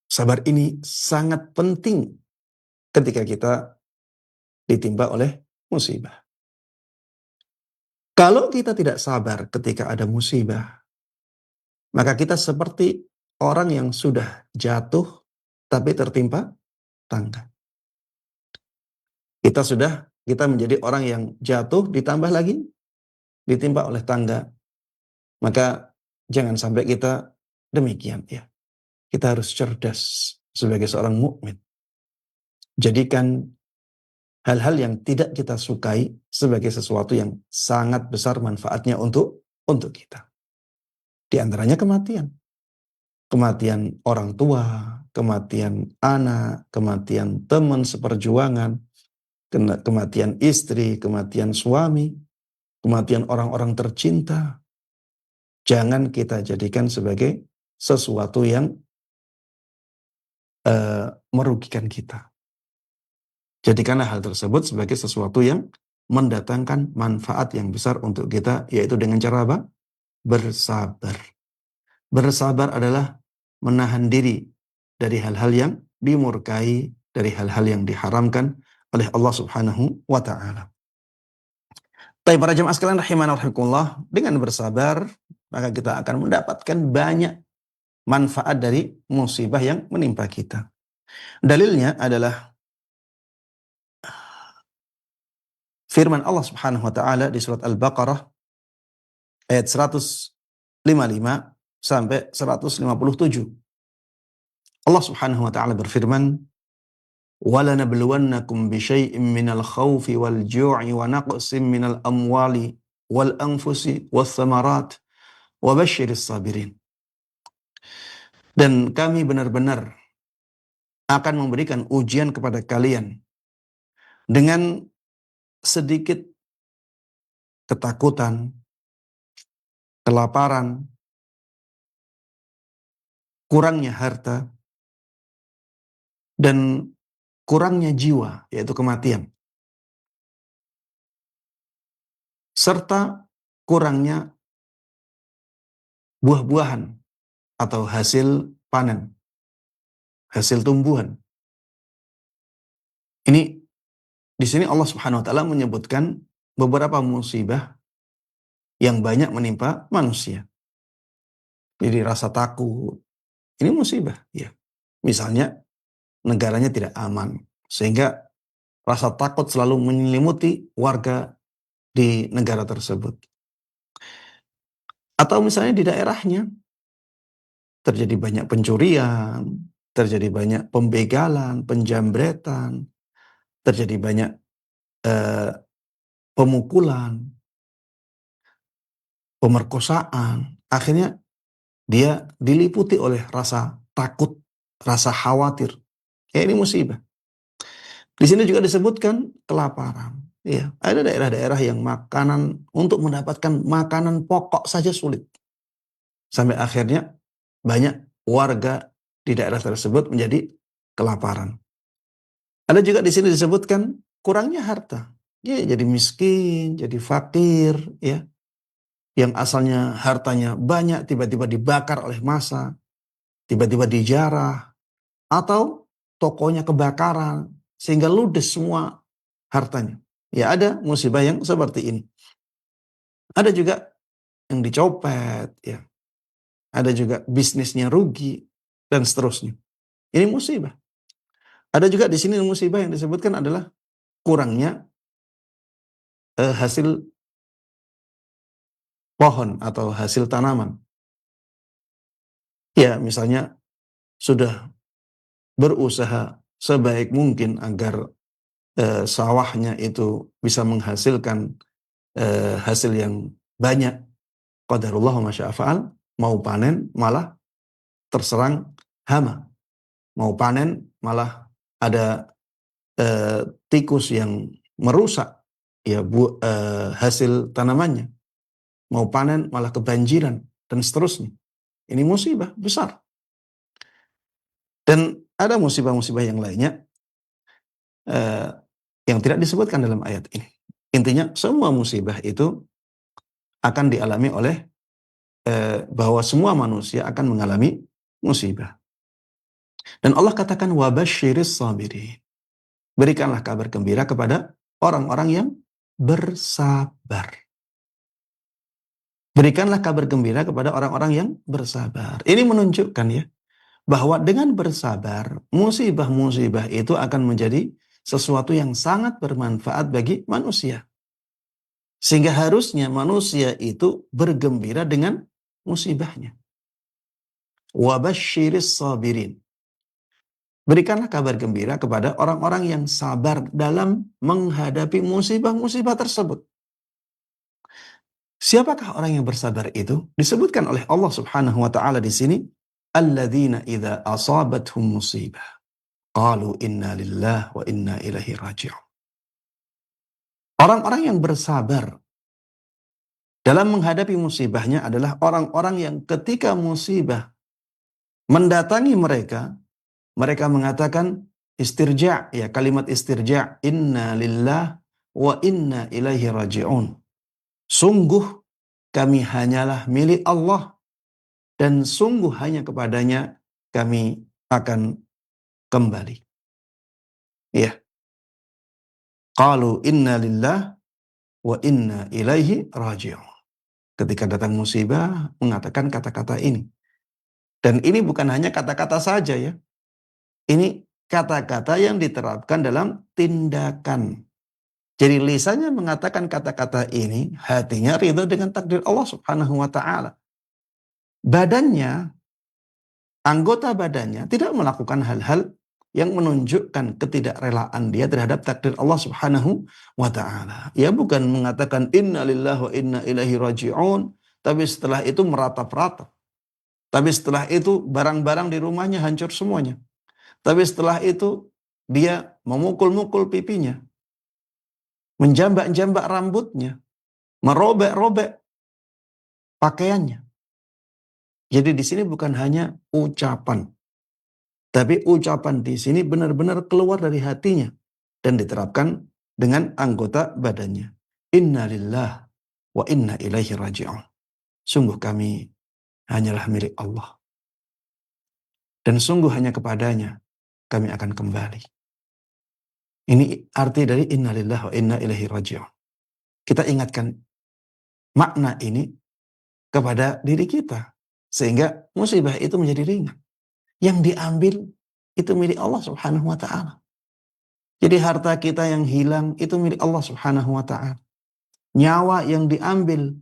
Sabar ini sangat penting ketika kita ditimpa oleh musibah. Kalau kita tidak sabar ketika ada musibah, maka kita seperti orang yang sudah jatuh tapi tertimpa tangga. Kita menjadi orang yang jatuh ditambah lagi ditimpa oleh tangga. Maka jangan sampai kita demikian, ya. Kita harus cerdas sebagai seorang mukmin. Jadikan hal-hal yang tidak kita sukai sebagai sesuatu yang sangat besar manfaatnya untuk kita. Di antaranya kematian. Kematian orang tua, kematian anak, kematian teman seperjuangan, kematian istri, kematian suami, kematian orang-orang tercinta. Jangan kita jadikan sebagai sesuatu yang merugikan kita. Jadikanlah hal tersebut sebagai sesuatu yang mendatangkan manfaat yang besar untuk kita, yaitu dengan cara apa? Bersabar. Bersabar adalah menahan diri dari hal-hal yang dimurkai, dari hal-hal yang diharamkan oleh Allah Subhanahu wa taala. Baik para jemaah sekalian rahimana rahimakumullah, dengan bersabar maka kita akan mendapatkan banyak manfaat dari musibah yang menimpa kita. Dalilnya adalah firman Allah Subhanahu wa taala di surat Al-Baqarah ayat 155 sampai 157. Allah Subhanahu wa taala berfirman, وَلَنَبْلُوَنَّكُمْ بِشَيْءٍ مِّنَ الْخَوْفِ وَالْجُوعِ وَنَقْصٍ مِّنَ الْأَمْوَالِ wal anfusi was thamarat wa basyiris sabirin. Dan kami benar-benar akan memberikan ujian kepada kalian dengan sedikit ketakutan, kelaparan, kurangnya harta, dan kurangnya jiwa, yaitu kematian. Serta kurangnya buah-buahan atau hasil panen, hasil tumbuhan. Ini di sini Allah Subhanahu wa taala menyebutkan beberapa musibah yang banyak menimpa manusia. Jadi rasa takut, ini musibah, ya. Misalnya negaranya tidak aman, sehingga rasa takut selalu menyelimuti warga di negara tersebut. Atau misalnya di daerahnya terjadi banyak pencurian, terjadi banyak pembegalan, penjambretan, terjadi banyak pemukulan, pemerkosaan. Akhirnya dia diliputi oleh rasa takut, rasa khawatir. Ya, ini musibah. Di sini juga disebutkan kelaparan. Ya, ada daerah-daerah yang untuk mendapatkan makanan pokok saja sulit. Sampai akhirnya banyak warga di daerah tersebut menjadi kelaparan. Ada juga di sini disebutkan kurangnya harta. Ya, jadi miskin, jadi fakir, ya. Yang asalnya hartanya banyak tiba-tiba dibakar oleh massa, tiba-tiba dijarah, atau tokonya kebakaran sehingga ludes semua hartanya. Ya, ada musibah yang seperti ini. Ada juga yang dicopet, ya. Ada juga bisnisnya rugi dan seterusnya. Ini musibah. Ada juga di sini musibah yang disebutkan adalah kurangnya hasil pohon atau hasil tanaman. Ya, misalnya sudah berusaha sebaik mungkin agar sawahnya itu bisa menghasilkan hasil yang banyak. Qadarullah wa masya'a fa'al, mau panen malah terserang hama. Mau panen malah ada tikus yang merusak ya hasil tanamannya. Mau panen malah kebanjiran dan seterusnya. Ini musibah besar. Dan ada musibah-musibah yang lainnya yang tidak disebutkan dalam ayat ini. Intinya semua musibah itu akan dialami oleh bahwa semua manusia akan mengalami musibah. Dan Allah katakan wabasyiris sabirin. Berikanlah kabar gembira kepada orang-orang yang bersabar. Berikanlah kabar gembira kepada orang-orang yang bersabar. Ini menunjukkan ya bahwa dengan bersabar musibah-musibah itu akan menjadi sesuatu yang sangat bermanfaat bagi manusia. Sehingga harusnya manusia itu bergembira dengan musibahnya. Wabasyiris sabirin. Berikanlah kabar gembira kepada orang-orang yang sabar dalam menghadapi musibah-musibah tersebut. Siapakah orang yang bersabar itu? Disebutkan oleh Allah Subhanahu wa taala di sini, alladzina idza asabathum musibah qalu inna lillahi wa inna ilaihi raji'un. Orang-orang yang bersabar dalam menghadapi musibahnya adalah orang-orang yang ketika musibah mendatangi mereka, mereka mengatakan istirja', ya, kalimat istirja', inna lillahi wa inna ilaihi raji'un. Sungguh kami hanyalah milik Allah dan sungguh hanya kepadanya kami akan kembali. Ya. Qalu inna lillahi wa inna ilaihi raji'un. Ketika datang musibah mengatakan kata-kata ini. Dan ini bukan hanya kata-kata saja ya. Ini kata-kata yang diterapkan dalam tindakan. Jadi lisannya mengatakan kata-kata ini, hatinya ridha dengan takdir Allah Subhanahu wa taala. Badannya, anggota badannya tidak melakukan hal-hal yang menunjukkan ketidakrelaan dia terhadap takdir Allah Subhanahu wa taala. Ya bukan mengatakan inna lillahi wa inna ilaihi raji'un, tapi setelah itu meratap-ratap. Tapi setelah itu barang-barang di rumahnya hancur semuanya. Tapi setelah itu dia memukul-mukul pipinya, menjambak-jambak rambutnya, merobek-robek pakaiannya. Jadi di sini bukan hanya ucapan, tapi ucapan di sini benar-benar keluar dari hatinya dan diterapkan dengan anggota badannya. Inna lillah wa inna ilaihi raji'un. Sungguh kami hanyalah milik Allah. Dan sungguh hanya kepadanya kami akan kembali. Ini arti dari inna lillah wa inna ilaihi raji'un. Kita ingatkan makna ini kepada diri kita. Sehingga musibah itu menjadi ringan. Yang diambil itu milik Allah Subhanahu wa ta'ala. Jadi harta kita yang hilang itu milik Allah Subhanahu wa ta'ala. Nyawa yang diambil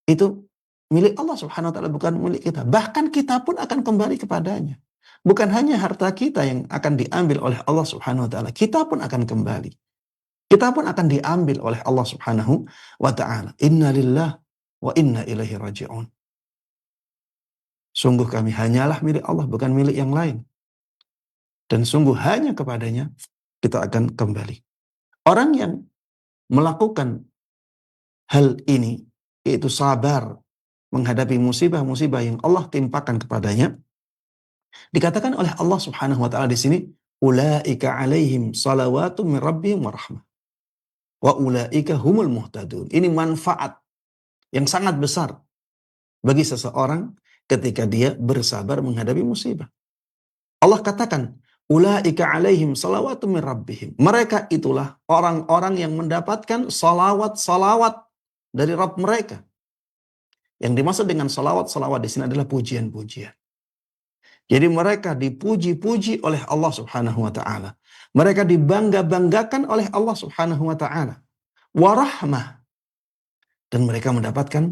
itu milik Allah Subhanahu wa ta'ala, bukan milik kita. Bahkan kita pun akan kembali kepadanya. Bukan hanya harta kita yang akan diambil oleh Allah Subhanahu wa ta'ala, kita pun akan kembali. Kita pun akan diambil oleh Allah Subhanahu wa ta'ala. Inna lillah wa inna ilaihi raji'un. Sungguh kami hanyalah milik Allah, bukan milik yang lain. Dan sungguh hanya kepadanya kita akan kembali. Orang yang melakukan hal ini, yaitu sabar menghadapi musibah-musibah yang Allah timpakan kepadanya, dikatakan oleh Allah Subhanahu wa ta'ala di sini, ulaika alaihim salawatum min rabbihim wa rahmah wa ulaika humul muhtadun. Ini manfaat yang sangat besar bagi seseorang ketika dia bersabar menghadapi musibah. Allah katakan, ulaika alaihim salawatum min rabbihim. Mereka itulah orang-orang yang mendapatkan salawat-salawat dari Rabb mereka. Yang dimaksud dengan salawat-salawat di sini adalah pujian-pujian. Jadi mereka dipuji-puji oleh Allah Subhanahu wa ta'ala. Mereka dibangga-banggakan oleh Allah Subhanahu wa ta'ala. Warahmah. Dan mereka mendapatkan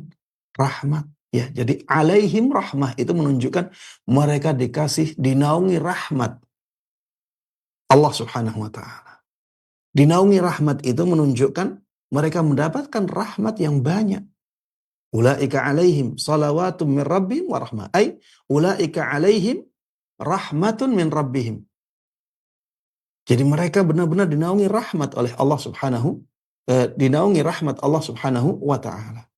rahmat. Ya, jadi alaihim rahmah itu menunjukkan mereka dinaungi rahmat Allah Subhanahu wa ta'ala. Dinaungi rahmat itu menunjukkan mereka mendapatkan rahmat yang banyak. Ulaika alaihim salawatum min rabbihim wa rahmah. Ay ulaika alaihim rahmatun min rabbihim. Jadi mereka benar-benar dinaungi rahmat oleh Allah dinaungi rahmat Allah Subhanahu wa ta'ala.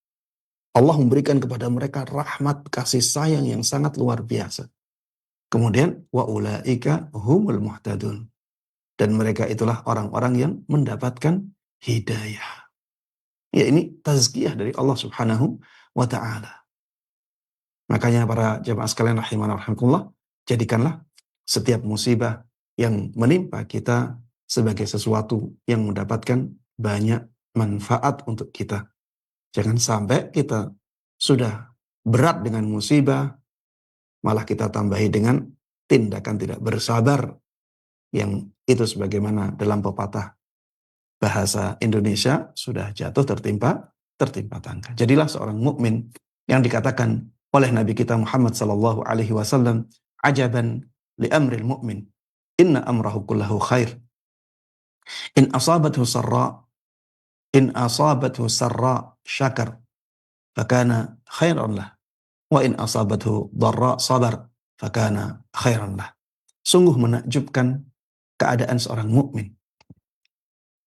Allah memberikan kepada mereka rahmat kasih sayang yang sangat luar biasa. Kemudian wa ulaika humul muhtadun. Dan mereka itulah orang-orang yang mendapatkan hidayah. Ya, ini tazkiyah dari Allah Subhanahu wa ta'ala. Makanya para jemaah sekalian rahimana rahimakumullah, jadikanlah setiap musibah yang menimpa kita sebagai sesuatu yang mendapatkan banyak manfaat untuk kita. Jangan sampai kita sudah berat dengan musibah, malah kita tambahi dengan tindakan tidak bersabar, yang itu sebagaimana dalam pepatah bahasa Indonesia, sudah jatuh tertimpa tangga. Jadilah seorang mukmin yang dikatakan oleh Nabi kita Muhammad sallallahu alaihi wasallam, ajaban li amril mu'min, inna amrahu kullahu khair. In asabathu sarra syakar fakana khairan lah, wa in asabathu dharra sabar fakana khairan lah. Sungguh menakjubkan keadaan seorang mukmin.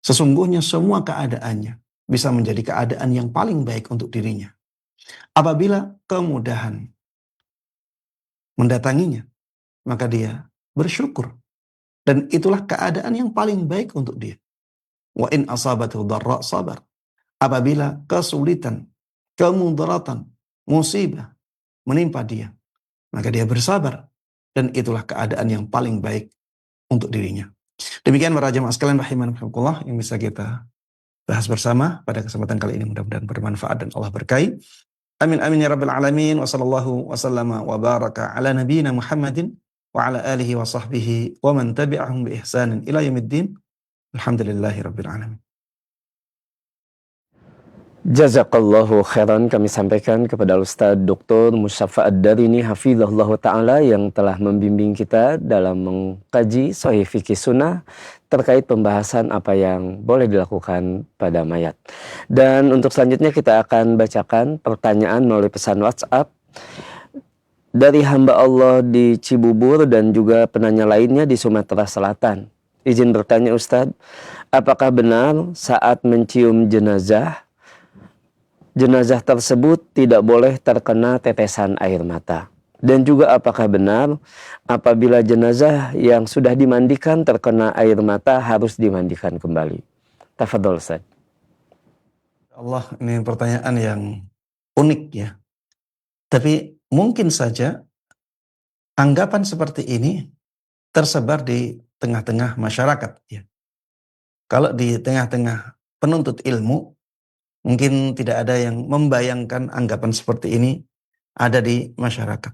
Sesungguhnya semua keadaannya bisa menjadi keadaan yang paling baik untuk dirinya. Apabila kemudahan mendatanginya, maka dia bersyukur. Dan itulah keadaan yang paling baik untuk dia. Wa in asabathu dharra sabar. Apabila kesulitan, kemudaratan, musibah menimpa dia, maka dia bersabar. Dan itulah keadaan yang paling baik untuk dirinya. Demikian para jemaah sekalian rahimanallah yang bisa kita bahas bersama pada kesempatan kali ini, mudah-mudahan bermanfaat dan Allah berkahi. Amin amin ya rabbal alamin. Wa sallallahu wa sallama wa baraka ala nabiyyina Muhammadin wa ala alihi wa sahbihi wa man tabi'ahum bi ihsanin ila yaumiddin. Alhamdulillahi rabbil alamin. Jazakallahu khairan kami sampaikan kepada Ustaz Dr. Musyafa Ad-Darini hafizahullah ta'ala yang telah membimbing kita dalam mengkaji Sahih Fikih Sunnah terkait pembahasan apa yang boleh dilakukan pada mayat. Dan untuk selanjutnya kita akan bacakan pertanyaan melalui pesan WhatsApp dari hamba Allah di Cibubur dan juga penanya lainnya di Sumatera Selatan. Izin bertanya Ustadz, apakah benar saat mencium jenazah tersebut tidak boleh terkena tetesan air mata? Dan juga apakah benar apabila jenazah yang sudah dimandikan terkena air mata harus dimandikan kembali? Tafadhol Ustaz. Allah, ini pertanyaan yang unik ya. Tapi mungkin saja anggapan seperti ini tersebar di tengah-tengah masyarakat ya. Kalau di tengah-tengah penuntut ilmu, mungkin tidak ada yang membayangkan anggapan seperti ini ada di masyarakat.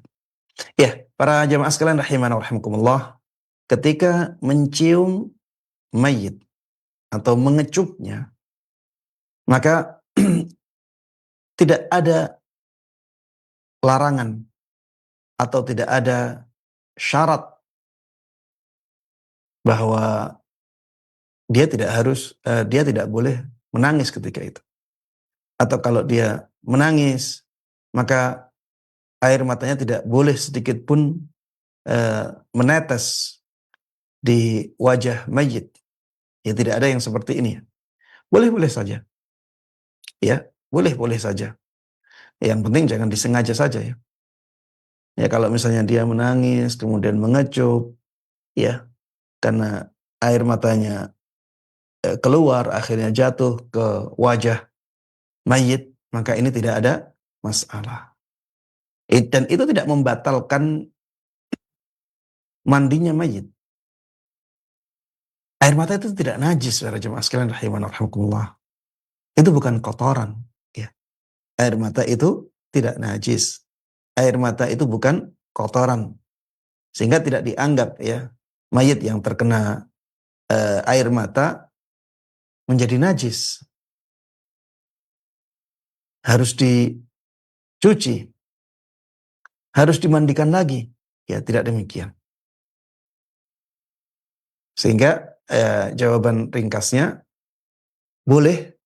Ya, para jamaah sekalian rahimana wa rahimakumullah, ketika mencium mayit atau mengecupnya, maka tidak ada larangan atau tidak ada syarat bahwa dia tidak boleh menangis ketika itu. Atau kalau dia menangis, maka air matanya tidak boleh sedikit pun menetes di wajah mayit. Ya, tidak ada yang seperti ini. Boleh-boleh saja. Ya, boleh-boleh saja. Yang penting jangan disengaja saja ya. Ya, kalau misalnya dia menangis kemudian mengecup ya, karena air matanya keluar akhirnya jatuh ke wajah mayit, maka ini tidak ada masalah. Dan itu tidak membatalkan mandinya mayit. Air mata itu tidak najis, para jemaah sekalian rahimana rahimakumullah. Itu bukan kotoran, ya. Air mata itu tidak najis. Air mata itu bukan kotoran. Sehingga tidak dianggap ya mayit yang terkena air mata menjadi najis. Harus dicuci. Harus dimandikan lagi. Ya, tidak demikian. Sehingga jawaban ringkasnya, boleh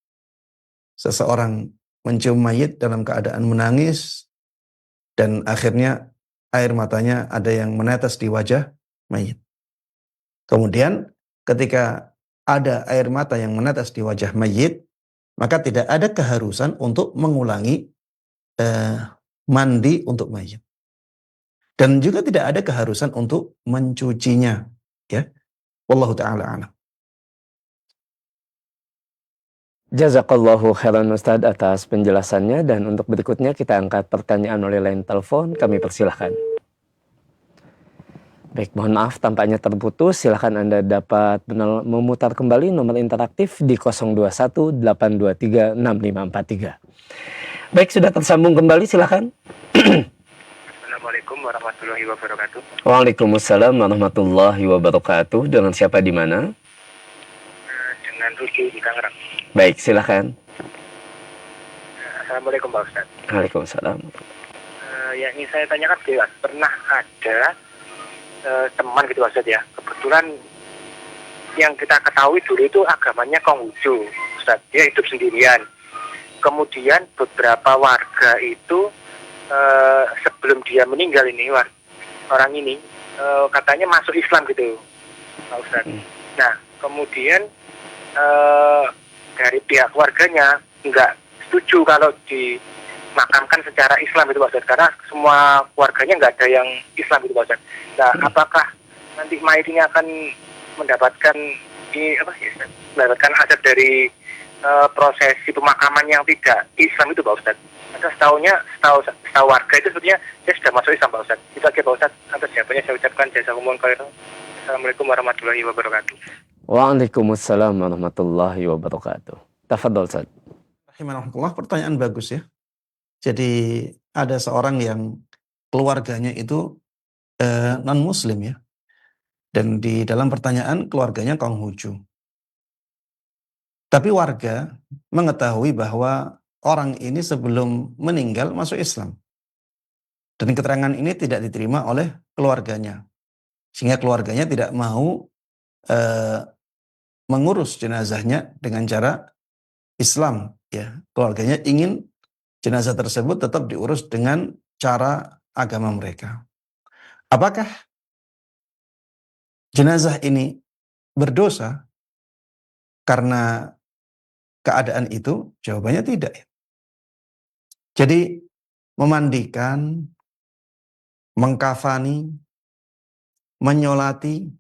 seseorang mencium mayit dalam keadaan menangis dan akhirnya air matanya ada yang menetes di wajah mayit. Kemudian ketika ada air mata yang menetes di wajah mayit, maka tidak ada keharusan untuk mengulangi mandi untuk mayit. Dan juga tidak ada keharusan untuk mencucinya, ya. Wallahu ta'ala a'lam. Jazakallahu khairan Ustaz atas penjelasannya, dan untuk berikutnya kita angkat pertanyaan oleh line telepon, kami persilahkan. Baik, mohon maaf tampaknya terputus. Silahkan Anda dapat memutar kembali nomor interaktif di 021 823 6543. Baik, sudah tersambung kembali, silahkan. Assalamualaikum warahmatullahi wabarakatuh. Waalaikumsalam warahmatullahi wabarakatuh. Dengan siapa di mana? Dengan Ruki di Tangerang. Baik, silahkan. Assalamualaikum Pak Ustaz. Waalaikumsalam. Yang ingin saya tanyakan, pernah ada teman gitu Ustaz ya. Kebetulan yang kita ketahui dulu itu agamanya Konghucu, Ustaz. Dia hidup sendirian. Kemudian beberapa warga itu sebelum dia meninggal ini, orang ini katanya masuk Islam gitu, Pak Ustaz. Nah, kemudian dari pihak keluarganya nggak setuju kalau dimakamkan secara Islam itu Pak Ustaz, karena semua keluarganya nggak ada yang Islam itu Pak Ustaz. Nah, apakah nanti mayit ini akan mendapatkan mendapatkan adat dari prosesi pemakaman yang tidak Islam itu Pak Ustaz? Atau setahu warga itu sebetulnya dia sudah masuk Islam Pak Ustaz. Itu aja Pak Ustaz. Atas jawabannya saya ucapkan jazakumullah khairan. Assalamualaikum warahmatullahi wabarakatuh. Waalaikumsalam warahmatullahi wabarakatuh. Tafadhol Ustaz. Rahimahullah, pertanyaan bagus ya. Jadi ada seorang yang keluarganya itu non-muslim ya. Dan di dalam pertanyaan keluarganya Konghucu. Tapi warga mengetahui bahwa orang ini sebelum meninggal masuk Islam. Dan keterangan ini tidak diterima oleh keluarganya. Sehingga keluarganya tidak mau mengurus jenazahnya dengan cara Islam. Ya, keluarganya ingin jenazah tersebut tetap diurus dengan cara agama mereka. Apakah jenazah ini berdosa karena keadaan itu? Jawabannya tidak. Jadi memandikan, mengkafani, menyolati,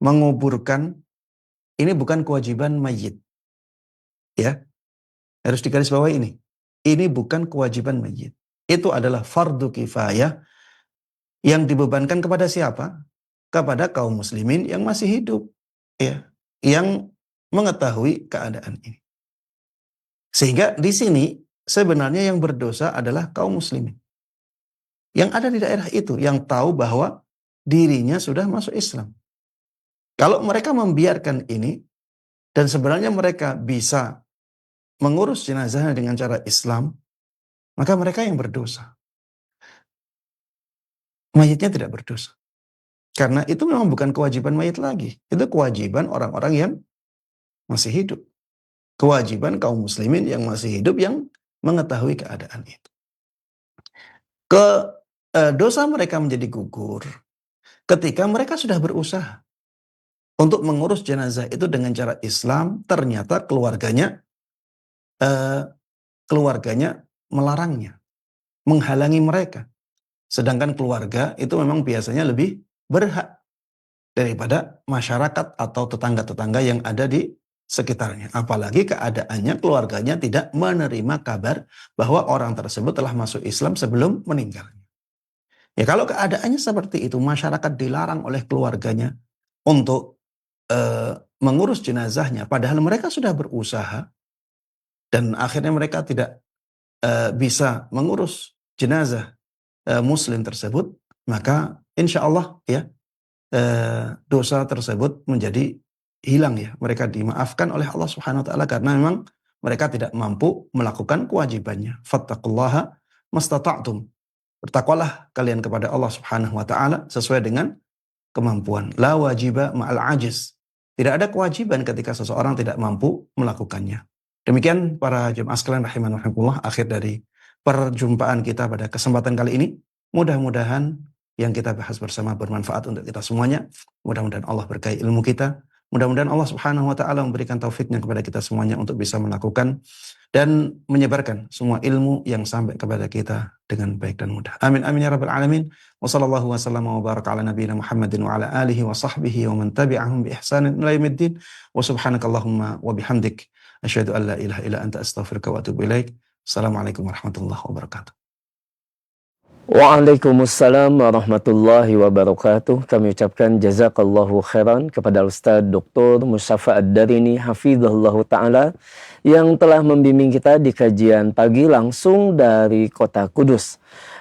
menguburkan, ini bukan kewajiban mayit. Ya, harus digarisbawahi ini. Ini bukan kewajiban mayit. Itu adalah fardu kifayah yang dibebankan kepada siapa? Kepada kaum muslimin yang masih hidup, ya, yang mengetahui keadaan ini. Sehingga di sini sebenarnya yang berdosa adalah kaum muslimin yang ada di daerah itu, yang tahu bahwa dirinya sudah masuk Islam. Kalau mereka membiarkan ini, dan sebenarnya mereka bisa mengurus jenazahnya dengan cara Islam, maka mereka yang berdosa. Mayitnya tidak berdosa. Karena itu memang bukan kewajiban mayit lagi. Itu kewajiban orang-orang yang masih hidup. Kewajiban kaum muslimin yang masih hidup yang mengetahui keadaan itu. Dosa mereka menjadi gugur ketika mereka sudah berusaha untuk mengurus jenazah itu dengan cara Islam, ternyata keluarganya melarangnya, menghalangi mereka. Sedangkan keluarga itu memang biasanya lebih berhak daripada masyarakat atau tetangga-tetangga yang ada di sekitarnya. Apalagi keadaannya keluarganya tidak menerima kabar bahwa orang tersebut telah masuk Islam sebelum meninggal. Ya, kalau keadaannya seperti itu, masyarakat dilarang oleh keluarganya untuk mengurus jenazahnya, padahal mereka sudah berusaha dan akhirnya mereka tidak bisa mengurus jenazah muslim tersebut, maka insya Allah ya dosa tersebut menjadi hilang ya. Mereka dimaafkan oleh Allah Subhanahu wa taala karena memang mereka tidak mampu melakukan kewajibannya. Fattaqullaha mastata'tum. Bertakwalah kalian kepada Allah Subhanahu wa taala sesuai dengan kemampuan. La wajiba ma'al ajiz. Tidak ada kewajiban ketika seseorang tidak mampu melakukannya. Demikian para jemaah sekalian rahimanallah, akhir dari perjumpaan kita pada kesempatan kali ini. Mudah-mudahan yang kita bahas bersama bermanfaat untuk kita semuanya. Mudah-mudahan Allah berkahi ilmu kita. Mudah-mudahan Allah Subhanahu wa taala memberikan taufiknya kepada kita semuanya untuk bisa melakukan dan menyebarkan semua ilmu yang sampai kepada kita dengan baik dan mudah. Amin amin ya rabbal alamin. Wa sallallahu wasallam wa baraka ala nabiyyina Muhammadin wa ala alihi wa sahbihi wa man tabi'ahum bi ihsanin ila yaumiddin. Wa subhanakallahumma wa bihamdik asyhadu an la ilaha illa anta astaghfiruka wa atubu ilaik. Assalamualaikum warahmatullahi wabarakatuh. Waalaikumsalam warahmatullahi wabarakatuh. Kami ucapkan jazakallahu khairan kepada Ustaz Dr. Mustafa Ad-Darini hafizahullahu ta'ala yang telah membimbing kita di kajian pagi langsung dari kota Kudus.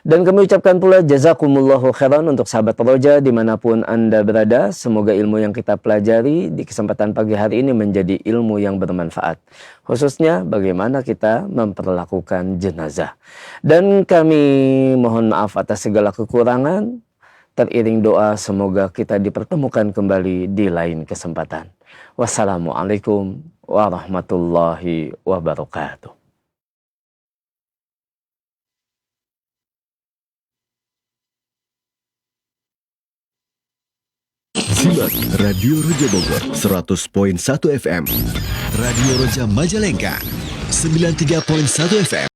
Dan kami ucapkan pula jazakumullahu khairan untuk sahabat Roja dimanapun Anda berada. Semoga ilmu yang kita pelajari di kesempatan pagi hari ini menjadi ilmu yang bermanfaat. Khususnya bagaimana kita memperlakukan jenazah. Dan kami mohon maaf atas segala kekurangan. Teriring doa semoga kita dipertemukan kembali di lain kesempatan. Wassalamualaikum warahmatullahi wabarakatuh. Simak Radio Roja Bogor 100.1 FM, Radio Roja Majalengka 93.1 FM.